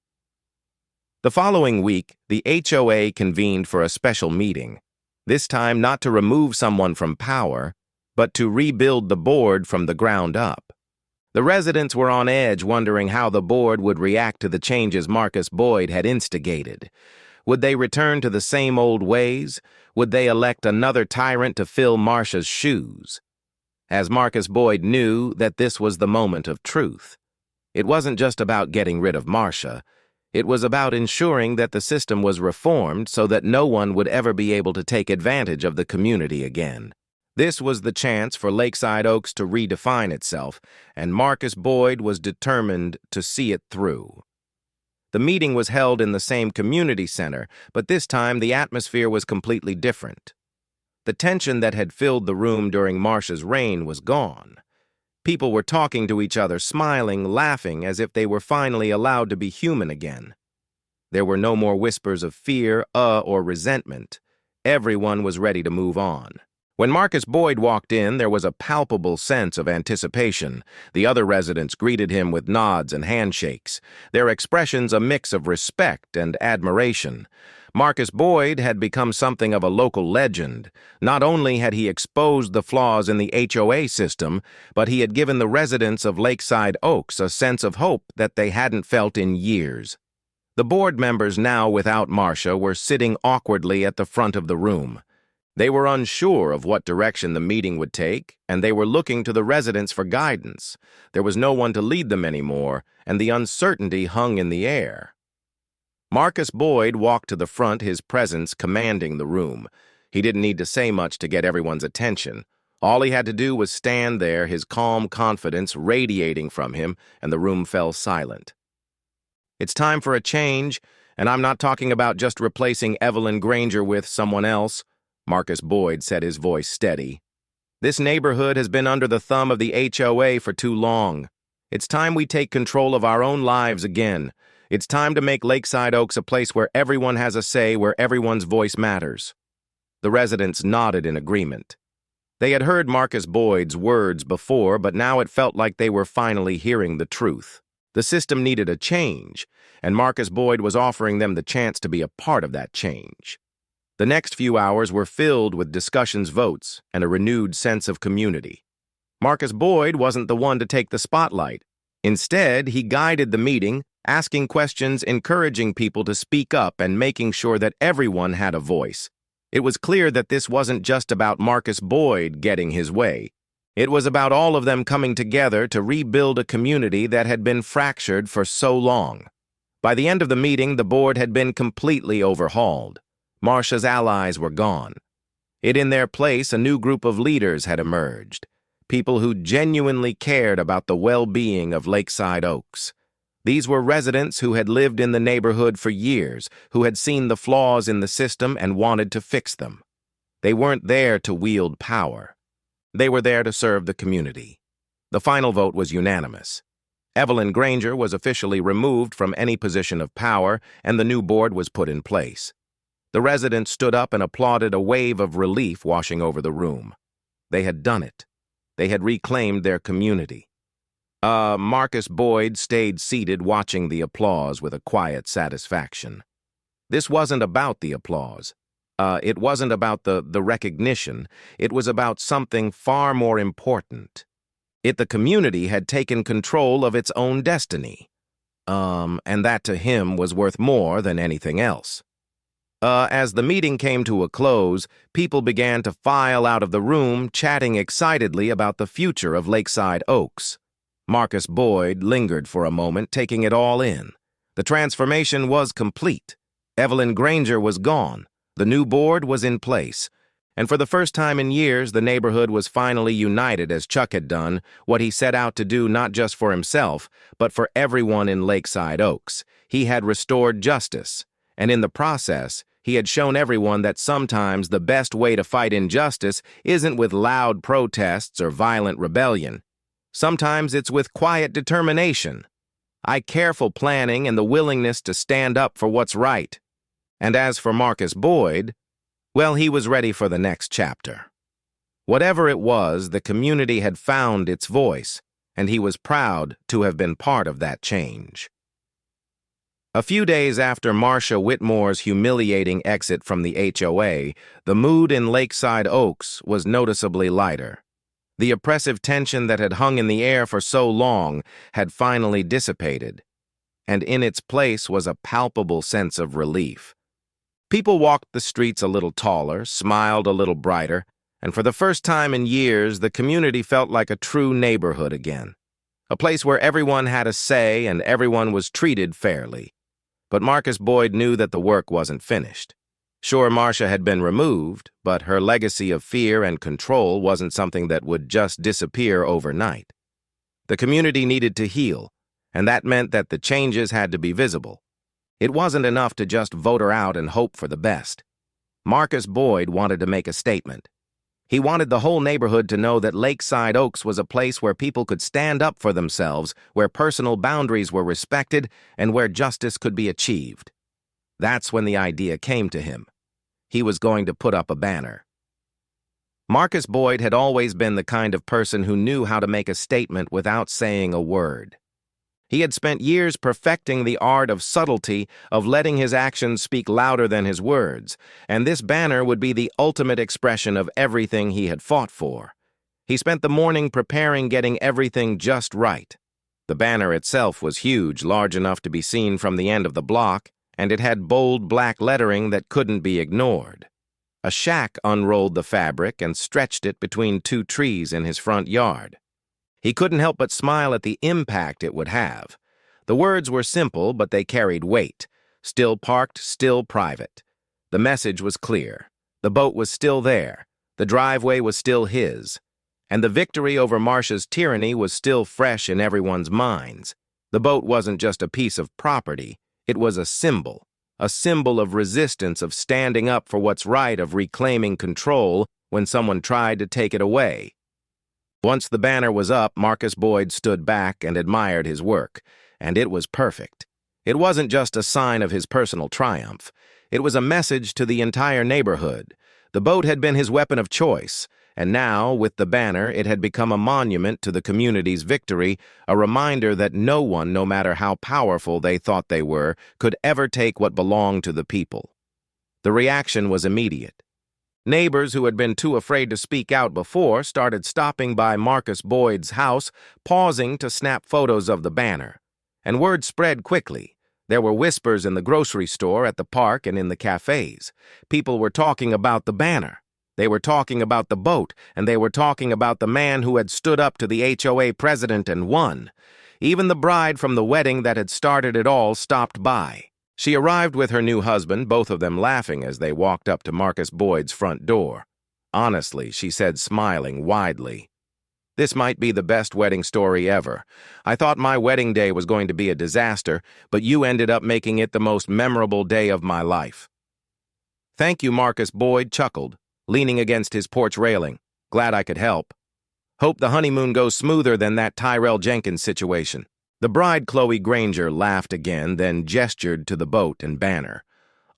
The following week, the HOA convened for a special meeting, this time not to remove someone from power, but to rebuild the board from the ground up. The residents were on edge, wondering how the board would react to the changes Marcus Boyd had instigated. Would they return to the same old ways? Would they elect another tyrant to fill Marcia's shoes? As Marcus Boyd knew that this was the moment of truth. It wasn't just about getting rid of Marcia. It was about ensuring that the system was reformed so that no one would ever be able to take advantage of the community again. This was the chance for Lakeside Oaks to redefine itself, and Marcus Boyd was determined to see it through. The meeting was held in the same community center, but this time the atmosphere was completely different. The tension that had filled the room during Marcia's reign was gone. People were talking to each other, smiling, laughing, as if they were finally allowed to be human again. There were no more whispers of fear, or resentment. Everyone was ready to move on. When Marcus Boyd walked in, there was a palpable sense of anticipation. The other residents greeted him with nods and handshakes, their expressions a mix of respect and admiration. Marcus Boyd had become something of a local legend. Not only had he exposed the flaws in the HOA system, but he had given the residents of Lakeside Oaks a sense of hope that they hadn't felt in years. The board members, now without Marcia, were sitting awkwardly at the front of the room. They were unsure of what direction the meeting would take, and they were looking to the residents for guidance. There was no one to lead them anymore, and the uncertainty hung in the air. Marcus Boyd walked to the front, his presence commanding the room. He didn't need to say much to get everyone's attention. All he had to do was stand there, his calm confidence radiating from him, and the room fell silent. It's time for a change, and I'm not talking about just replacing Evelyn Granger with someone else. Marcus Boyd said, his voice steady. This neighborhood has been under the thumb of the HOA for too long. It's time we take control of our own lives again. It's time to make Lakeside Oaks a place where everyone has a say, where everyone's voice matters. The residents nodded in agreement. They had heard Marcus Boyd's words before, but now it felt like they were finally hearing the truth. The system needed a change, and Marcus Boyd was offering them the chance to be a part of that change. The next few hours were filled with discussions, votes, and a renewed sense of community. Marcus Boyd wasn't the one to take the spotlight. Instead, he guided the meeting, asking questions, encouraging people to speak up, and making sure that everyone had a voice. It was clear that this wasn't just about Marcus Boyd getting his way. It was about all of them coming together to rebuild a community that had been fractured for so long. By the end of the meeting, the board had been completely overhauled. Marcia's allies were gone. In their place, a new group of leaders had emerged, people who genuinely cared about the well-being of Lakeside Oaks. These were residents who had lived in the neighborhood for years, who had seen the flaws in the system and wanted to fix them. They weren't there to wield power. They were there to serve the community. The final vote was unanimous. Evelyn Granger was officially removed from any position of power, and the new board was put in place. The residents stood up and applauded, a wave of relief washing over the room. They had done it. They had reclaimed their community. Marcus Boyd stayed seated, watching the applause with a quiet satisfaction. This wasn't about the applause. It wasn't about the recognition. It was about something far more important. The community had taken control of its own destiny. And that to him was worth more than anything else. As the meeting came to a close, people began to file out of the room, chatting excitedly about the future of Lakeside Oaks. Marcus Boyd lingered for a moment, taking it all in. The transformation was complete. Evelyn Granger was gone. The new board was in place. And for the first time in years, the neighborhood was finally united as Chuck had done, what he set out to do not just for himself, but for everyone in Lakeside Oaks. He had restored justice, and in the process, he had shown everyone that sometimes the best way to fight injustice isn't with loud protests or violent rebellion. Sometimes it's with quiet determination, careful planning, and the willingness to stand up for what's right. And as for Marcus Boyd, well, he was ready for the next chapter. Whatever it was, the community had found its voice, and he was proud to have been part of that change. A few days after Marcia Whitmore's humiliating exit from the HOA, the mood in Lakeside Oaks was noticeably lighter. The oppressive tension that had hung in the air for so long had finally dissipated, and in its place was a palpable sense of relief. People walked the streets a little taller, smiled a little brighter, and for the first time in years, the community felt like a true neighborhood again. A place where everyone had a say and everyone was treated fairly. But Marcus Boyd knew that the work wasn't finished. Sure, Marcia had been removed, but her legacy of fear and control wasn't something that would just disappear overnight. The community needed to heal, and that meant that the changes had to be visible. It wasn't enough to just vote her out and hope for the best. Marcus Boyd wanted to make a statement. He wanted the whole neighborhood to know that Lakeside Oaks was a place where people could stand up for themselves, where personal boundaries were respected, and where justice could be achieved. That's when the idea came to him. He was going to put up a banner. Marcus Boyd had always been the kind of person who knew how to make a statement without saying a word. He had spent years perfecting the art of subtlety, of letting his actions speak louder than his words, and this banner would be the ultimate expression of everything he had fought for. He spent the morning preparing, getting everything just right. The banner itself was huge, large enough to be seen from the end of the block, and it had bold black lettering that couldn't be ignored. A shack unrolled the fabric and stretched it between two trees in his front yard. He couldn't help but smile at the impact it would have. The words were simple, but they carried weight. Still parked, still private. The message was clear. The boat was still there. The driveway was still his. And the victory over Marcia's tyranny was still fresh in everyone's minds. The boat wasn't just a piece of property. It was a symbol of resistance, of standing up for what's right, of reclaiming control when someone tried to take it away. Once the banner was up, Marcus Boyd stood back and admired his work, and it was perfect. It wasn't just a sign of his personal triumph. It was a message to the entire neighborhood. The boat had been his weapon of choice, and now, with the banner, it had become a monument to the community's victory, a reminder that no one, no matter how powerful they thought they were, could ever take what belonged to the people. The reaction was immediate. Neighbors who had been too afraid to speak out before started stopping by Marcus Boyd's house, pausing to snap photos of the banner. And word spread quickly. There were whispers in the grocery store, at the park, and in the cafes. People were talking about the banner. They were talking about the boat, and they were talking about the man who had stood up to the HOA president and won. Even the bride from the wedding that had started it all stopped by. She arrived with her new husband, both of them laughing as they walked up to Marcus Boyd's front door. Honestly, she said, smiling widely, "This might be the best wedding story ever. I thought my wedding day was going to be a disaster, but you ended up making it the most memorable day of my life." "Thank you," Marcus Boyd chuckled, leaning against his porch railing. "Glad I could help. Hope the honeymoon goes smoother than that Tyrell Jenkins situation." The bride, Chloe Granger, laughed again, then gestured to the boat and banner.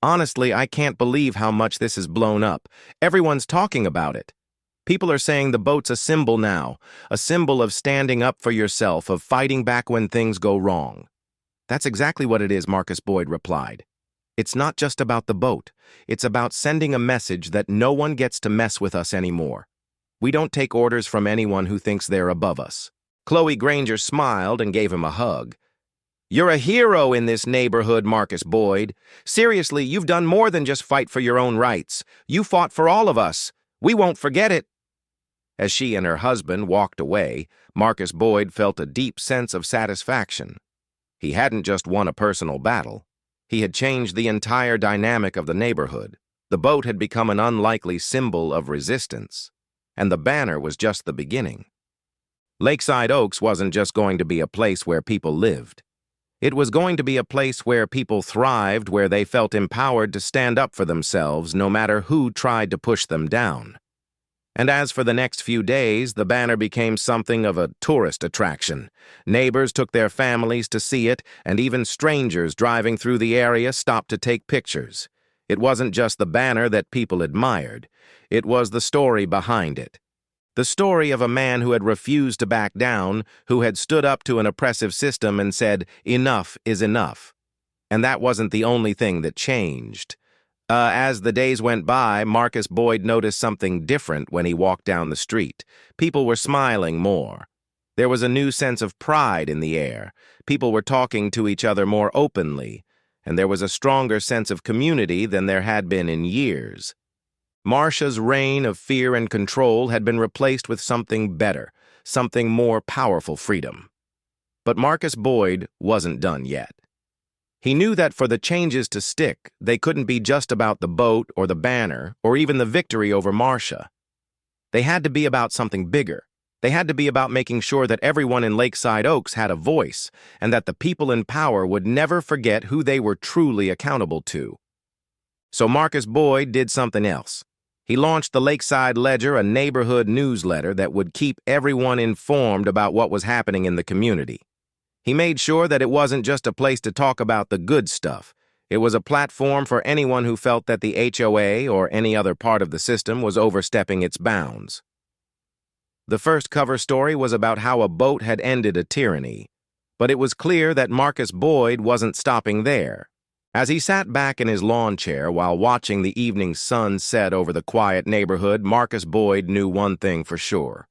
"Honestly, I can't believe how much this has blown up. Everyone's talking about it. People are saying the boat's a symbol now, a symbol of standing up for yourself, of fighting back when things go wrong." "That's exactly what it is," Marcus Boyd replied. "It's not just about the boat. It's about sending a message that no one gets to mess with us anymore. We don't take orders from anyone who thinks they're above us." Chloe Granger smiled and gave him a hug. "You're a hero in this neighborhood, Marcus Boyd. Seriously, you've done more than just fight for your own rights. You fought for all of us. We won't forget it." As she and her husband walked away, Marcus Boyd felt a deep sense of satisfaction. He hadn't just won a personal battle. He had changed the entire dynamic of the neighborhood. The boat had become an unlikely symbol of resistance. And the banner was just the beginning. Lakeside Oaks wasn't just going to be a place where people lived. It was going to be a place where people thrived, where they felt empowered to stand up for themselves no matter who tried to push them down. And as for the next few days, the banner became something of a tourist attraction. Neighbors took their families to see it, and even strangers driving through the area stopped to take pictures. It wasn't just the banner that people admired. It was the story behind it. The story of a man who had refused to back down, who had stood up to an oppressive system and said, "Enough is enough." And that wasn't the only thing that changed. As the days went by, Marcus Boyd noticed something different when he walked down the street. People were smiling more. There was a new sense of pride in the air. People were talking to each other more openly, and there was a stronger sense of community than there had been in years. Marcia's reign of fear and control had been replaced with something better, something more powerful: freedom. But Marcus Boyd wasn't done yet. He knew that for the changes to stick, they couldn't be just about the boat or the banner or even the victory over Marcia. They had to be about something bigger. They had to be about making sure that everyone in Lakeside Oaks had a voice and that the people in power would never forget who they were truly accountable to. So Marcus Boyd did something else. He launched the Lakeside Ledger, a neighborhood newsletter that would keep everyone informed about what was happening in the community. He made sure that it wasn't just a place to talk about the good stuff. It was a platform for anyone who felt that the HOA or any other part of the system was overstepping its bounds. The first cover story was about how a boat had ended a tyranny, but it was clear that Marcus Boyd wasn't stopping there. As he sat back in his lawn chair while watching the evening sun set over the quiet neighborhood, Marcus Boyd knew one thing for sure.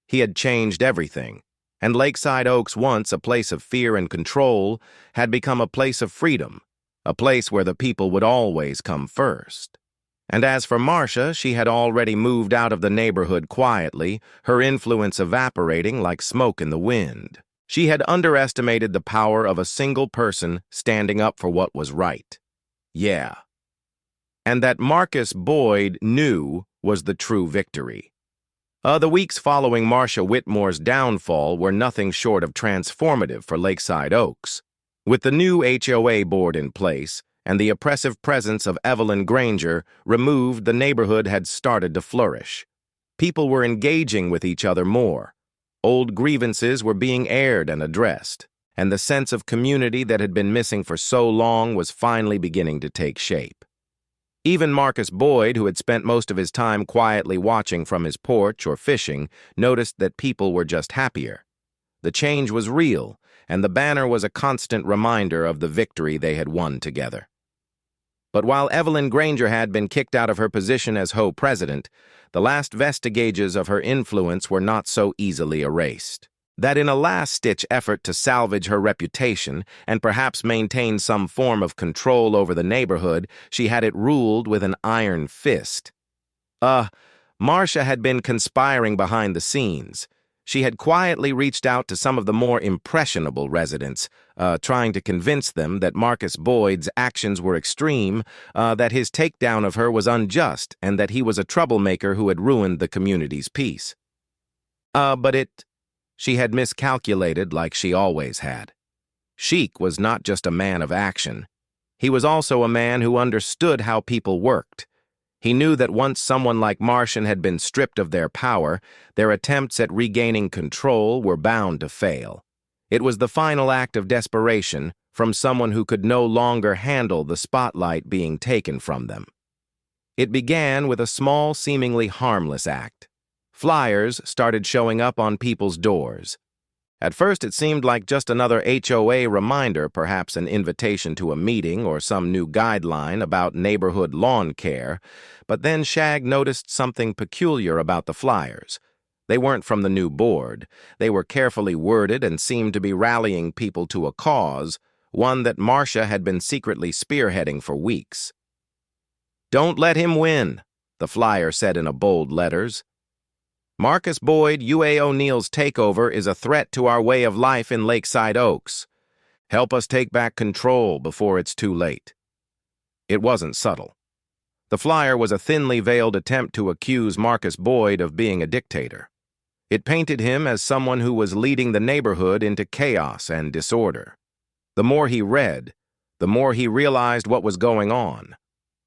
He had changed everything, and Lakeside Oaks, once a place of fear and control, had become a place of freedom, a place where the people would always come first. And as for Marcia, she had already moved out of the neighborhood quietly, her influence evaporating like smoke in the wind. She had underestimated the power of a single person standing up for what was right. Yeah. And that Marcus Boyd knew was the true victory. The weeks following Marcia Whitmore's downfall were nothing short of transformative for Lakeside Oaks. With the new HOA board in place and the oppressive presence of Evelyn Granger removed, the neighborhood had started to flourish. People were engaging with each other more. Old grievances were being aired and addressed, and the sense of community that had been missing for so long was finally beginning to take shape. Even Marcus Boyd, who had spent most of his time quietly watching from his porch or fishing, noticed that people were just happier. The change was real, and the banner was a constant reminder of the victory they had won together. But while Evelyn Granger had been kicked out of her position as HOA president, the last vestiges of her influence were not so easily erased. That in a last-ditch effort to salvage her reputation and perhaps maintain some form of control over the neighborhood, she had it ruled with an iron fist. Marcia had been conspiring behind the scenes. She had quietly reached out to some of the more impressionable residents, trying to convince them that Marcus Boyd's actions were extreme, that his takedown of her was unjust, and that he was a troublemaker who had ruined the community's peace. She had miscalculated like she always had. Sheik was not just a man of action. He was also a man who understood how people worked. He knew that once someone like Martian had been stripped of their power, their attempts at regaining control were bound to fail. It was the final act of desperation from someone who could no longer handle the spotlight being taken from them. It began with a small, seemingly harmless act. Flyers started showing up on people's doors. At first, it seemed like just another HOA reminder, perhaps an invitation to a meeting or some new guideline about neighborhood lawn care, but then Shag noticed something peculiar about the flyers. They weren't from the new board. They were carefully worded and seemed to be rallying people to a cause, one that Marcia had been secretly spearheading for weeks. "Don't let him win," the flyer said in bold letters. "Marcus Boyd, UA O'Neill's takeover is a threat to our way of life in Lakeside Oaks. Help us take back control before it's too late." It wasn't subtle. The flyer was a thinly veiled attempt to accuse Marcus Boyd of being a dictator. It painted him as someone who was leading the neighborhood into chaos and disorder. The more he read, the more he realized what was going on.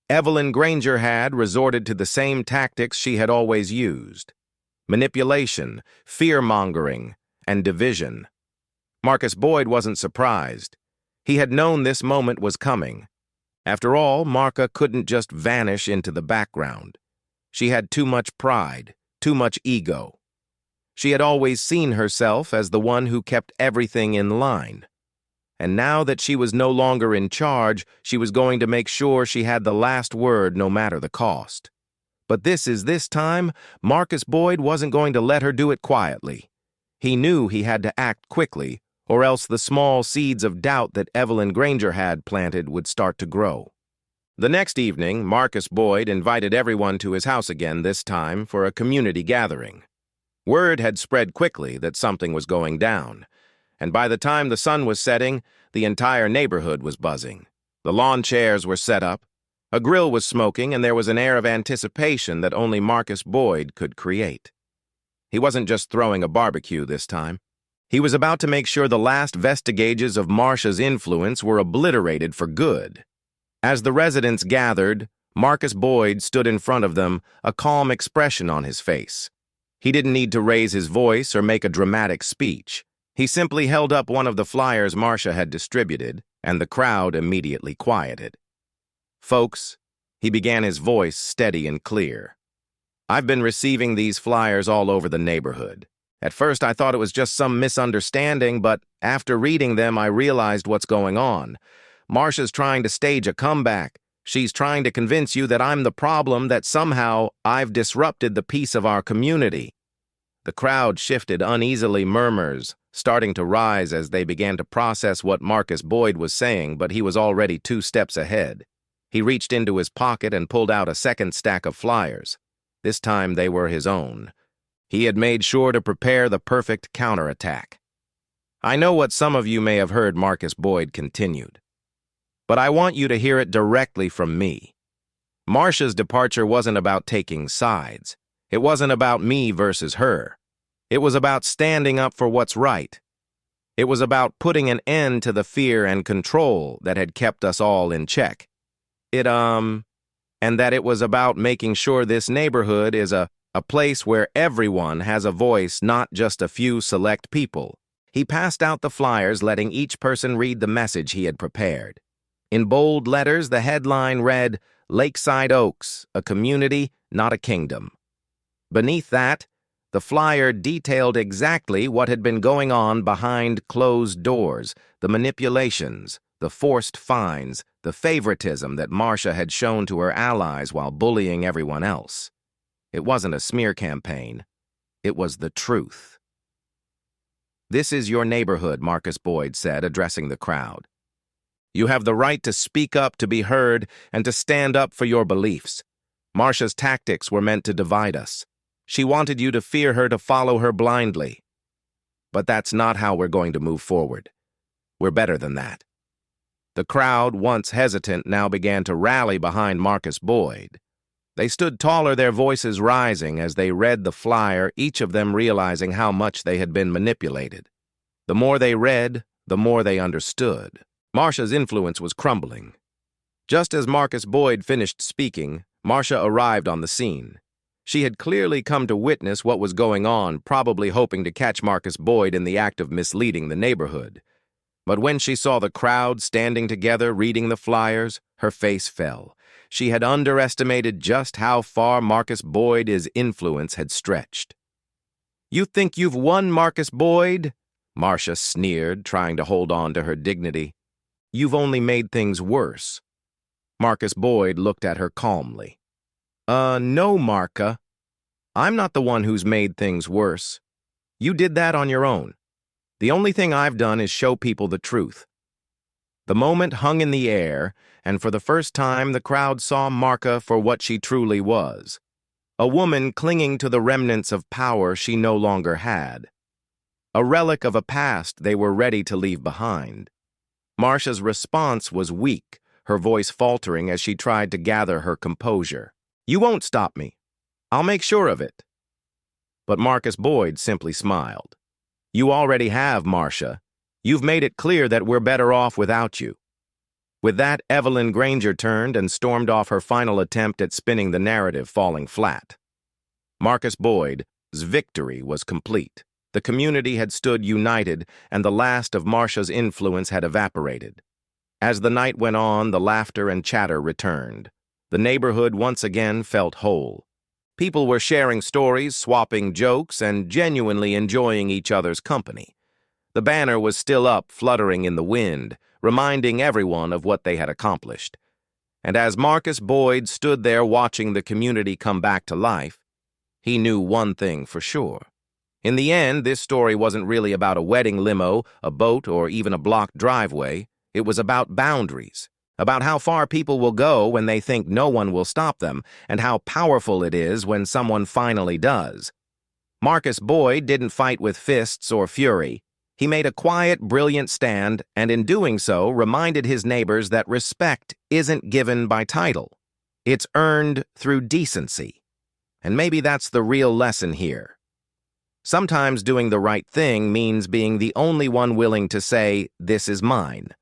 Evelyn Granger had resorted to the same tactics she had always used: manipulation, fear-mongering, and division. Marcus Boyd wasn't surprised. He had known this moment was coming. After all, Marcia couldn't just vanish into the background. She had too much pride, too much ego. She had always seen herself as the one who kept everything in line. And now that she was no longer in charge, she was going to make sure she had the last word no matter the cost. But this time, Marcus Boyd wasn't going to let her do it quietly. He knew he had to act quickly, or else the small seeds of doubt that Evelyn Granger had planted would start to grow. The next evening, Marcus Boyd invited everyone to his house again, this time for a community gathering. Word had spread quickly that something was going down, and by the time the sun was setting, the entire neighborhood was buzzing. The lawn chairs were set up, a grill was smoking, and there was an air of anticipation that only Marcus Boyd could create. He wasn't just throwing a barbecue this time. He was about to make sure the last vestiges of Marcia's influence were obliterated for good. As the residents gathered, Marcus Boyd stood in front of them, a calm expression on his face. He didn't need to raise his voice or make a dramatic speech. He simply held up one of the flyers Marcia had distributed, and the crowd immediately quieted. "Folks," he began, his voice steady and clear, "I've been receiving these flyers all over the neighborhood. At first I thought it was just some misunderstanding, but after reading them I realized what's going on. Marcia's trying to stage a comeback. She's trying to convince you that I'm the problem, that somehow I've disrupted the peace of our community." The crowd shifted uneasily, murmurs starting to rise as they began to process what Marcus Boyd was saying, but he was already 2 steps ahead. He reached into his pocket and pulled out a second stack of flyers. This time they were his own. He had made sure to prepare the perfect counterattack. "I know what some of you may have heard," Marcus Boyd continued, "but I want you to hear it directly from me. Marcia's departure wasn't about taking sides. It wasn't about me versus her. It was about standing up for what's right. It was about putting an end to the fear and control that had kept us all in check. And that it was about making sure this neighborhood is a place where everyone has a voice, not just a few select people." He passed out the flyers, letting each person read the message he had prepared. In bold letters, the headline read, "Lakeside Oaks, a community, not a kingdom." Beneath that, the flyer detailed exactly what had been going on behind closed doors, the manipulations, the forced fines, the favoritism that Marcia had shown to her allies while bullying everyone else. It wasn't a smear campaign. It was the truth. "This is your neighborhood," Marcus Boyd said, addressing the crowd. "You have the right to speak up, to be heard, and to stand up for your beliefs. Marcia's tactics were meant to divide us. She wanted you to fear her, to follow her blindly. But that's not how we're going to move forward. We're better than that." The crowd, once hesitant, now began to rally behind Marcus Boyd. They stood taller, their voices rising as they read the flyer, each of them realizing how much they had been manipulated. The more they read, the more they understood. Marcia's influence was crumbling. Just as Marcus Boyd finished speaking, Marcia arrived on the scene. She had clearly come to witness what was going on, probably hoping to catch Marcus Boyd in the act of misleading the neighborhood. But when she saw the crowd standing together reading the flyers, her face fell. She had underestimated just how far Marcus Boyd's influence had stretched. "You think you've won, Marcus Boyd?" Marcia sneered, trying to hold on to her dignity. "You've only made things worse." Marcus Boyd looked at her calmly. No, Marca. I'm not the one who's made things worse. You did that on your own. The only thing I've done is show people the truth." The moment hung in the air, and for the first time the crowd saw Marca for what she truly was. A woman clinging to the remnants of power she no longer had. A relic of a past they were ready to leave behind. Marcia's response was weak, her voice faltering as she tried to gather her composure. "You won't stop me. I'll make sure of it." But Marcus Boyd simply smiled. "You already have, Marcia. You've made it clear that we're better off without you." With that, Evelyn Granger turned and stormed off, her final attempt at spinning the narrative falling flat. Marcus Boyd's victory was complete. The community had stood united, and the last of Marcia's influence had evaporated. As the night went on, the laughter and chatter returned. The neighborhood once again felt whole. People were sharing stories, swapping jokes, and genuinely enjoying each other's company. The banner was still up, fluttering in the wind, reminding everyone of what they had accomplished. And as Marcus Boyd stood there watching the community come back to life, he knew one thing for sure. In the end, this story wasn't really about a wedding limo, a boat, or even a blocked driveway. It was about boundaries. About how far people will go when they think no one will stop them, and how powerful it is when someone finally does. Marcus Boyd didn't fight with fists or fury. He made a quiet, brilliant stand, and in doing so, reminded his neighbors that respect isn't given by title. It's earned through decency. And maybe that's the real lesson here. Sometimes doing the right thing means being the only one willing to say, "This is mine,"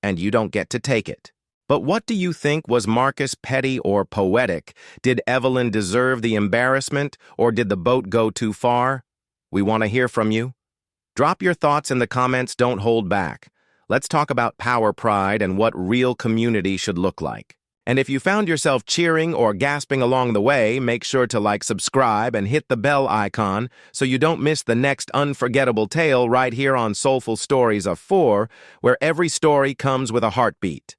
and you don't get to take it. But what do you think? Was Marcus petty or poetic? Did Evelyn deserve the embarrassment, or did the boat go too far? We want to hear from you. Drop your thoughts in the comments, don't hold back. Let's talk about power pride and what real community should look like. And if you found yourself cheering or gasping along the way, make sure to subscribe, and hit the bell icon so you don't miss the next unforgettable tale right here on Soulful Stories of 4, where every story comes with a heartbeat.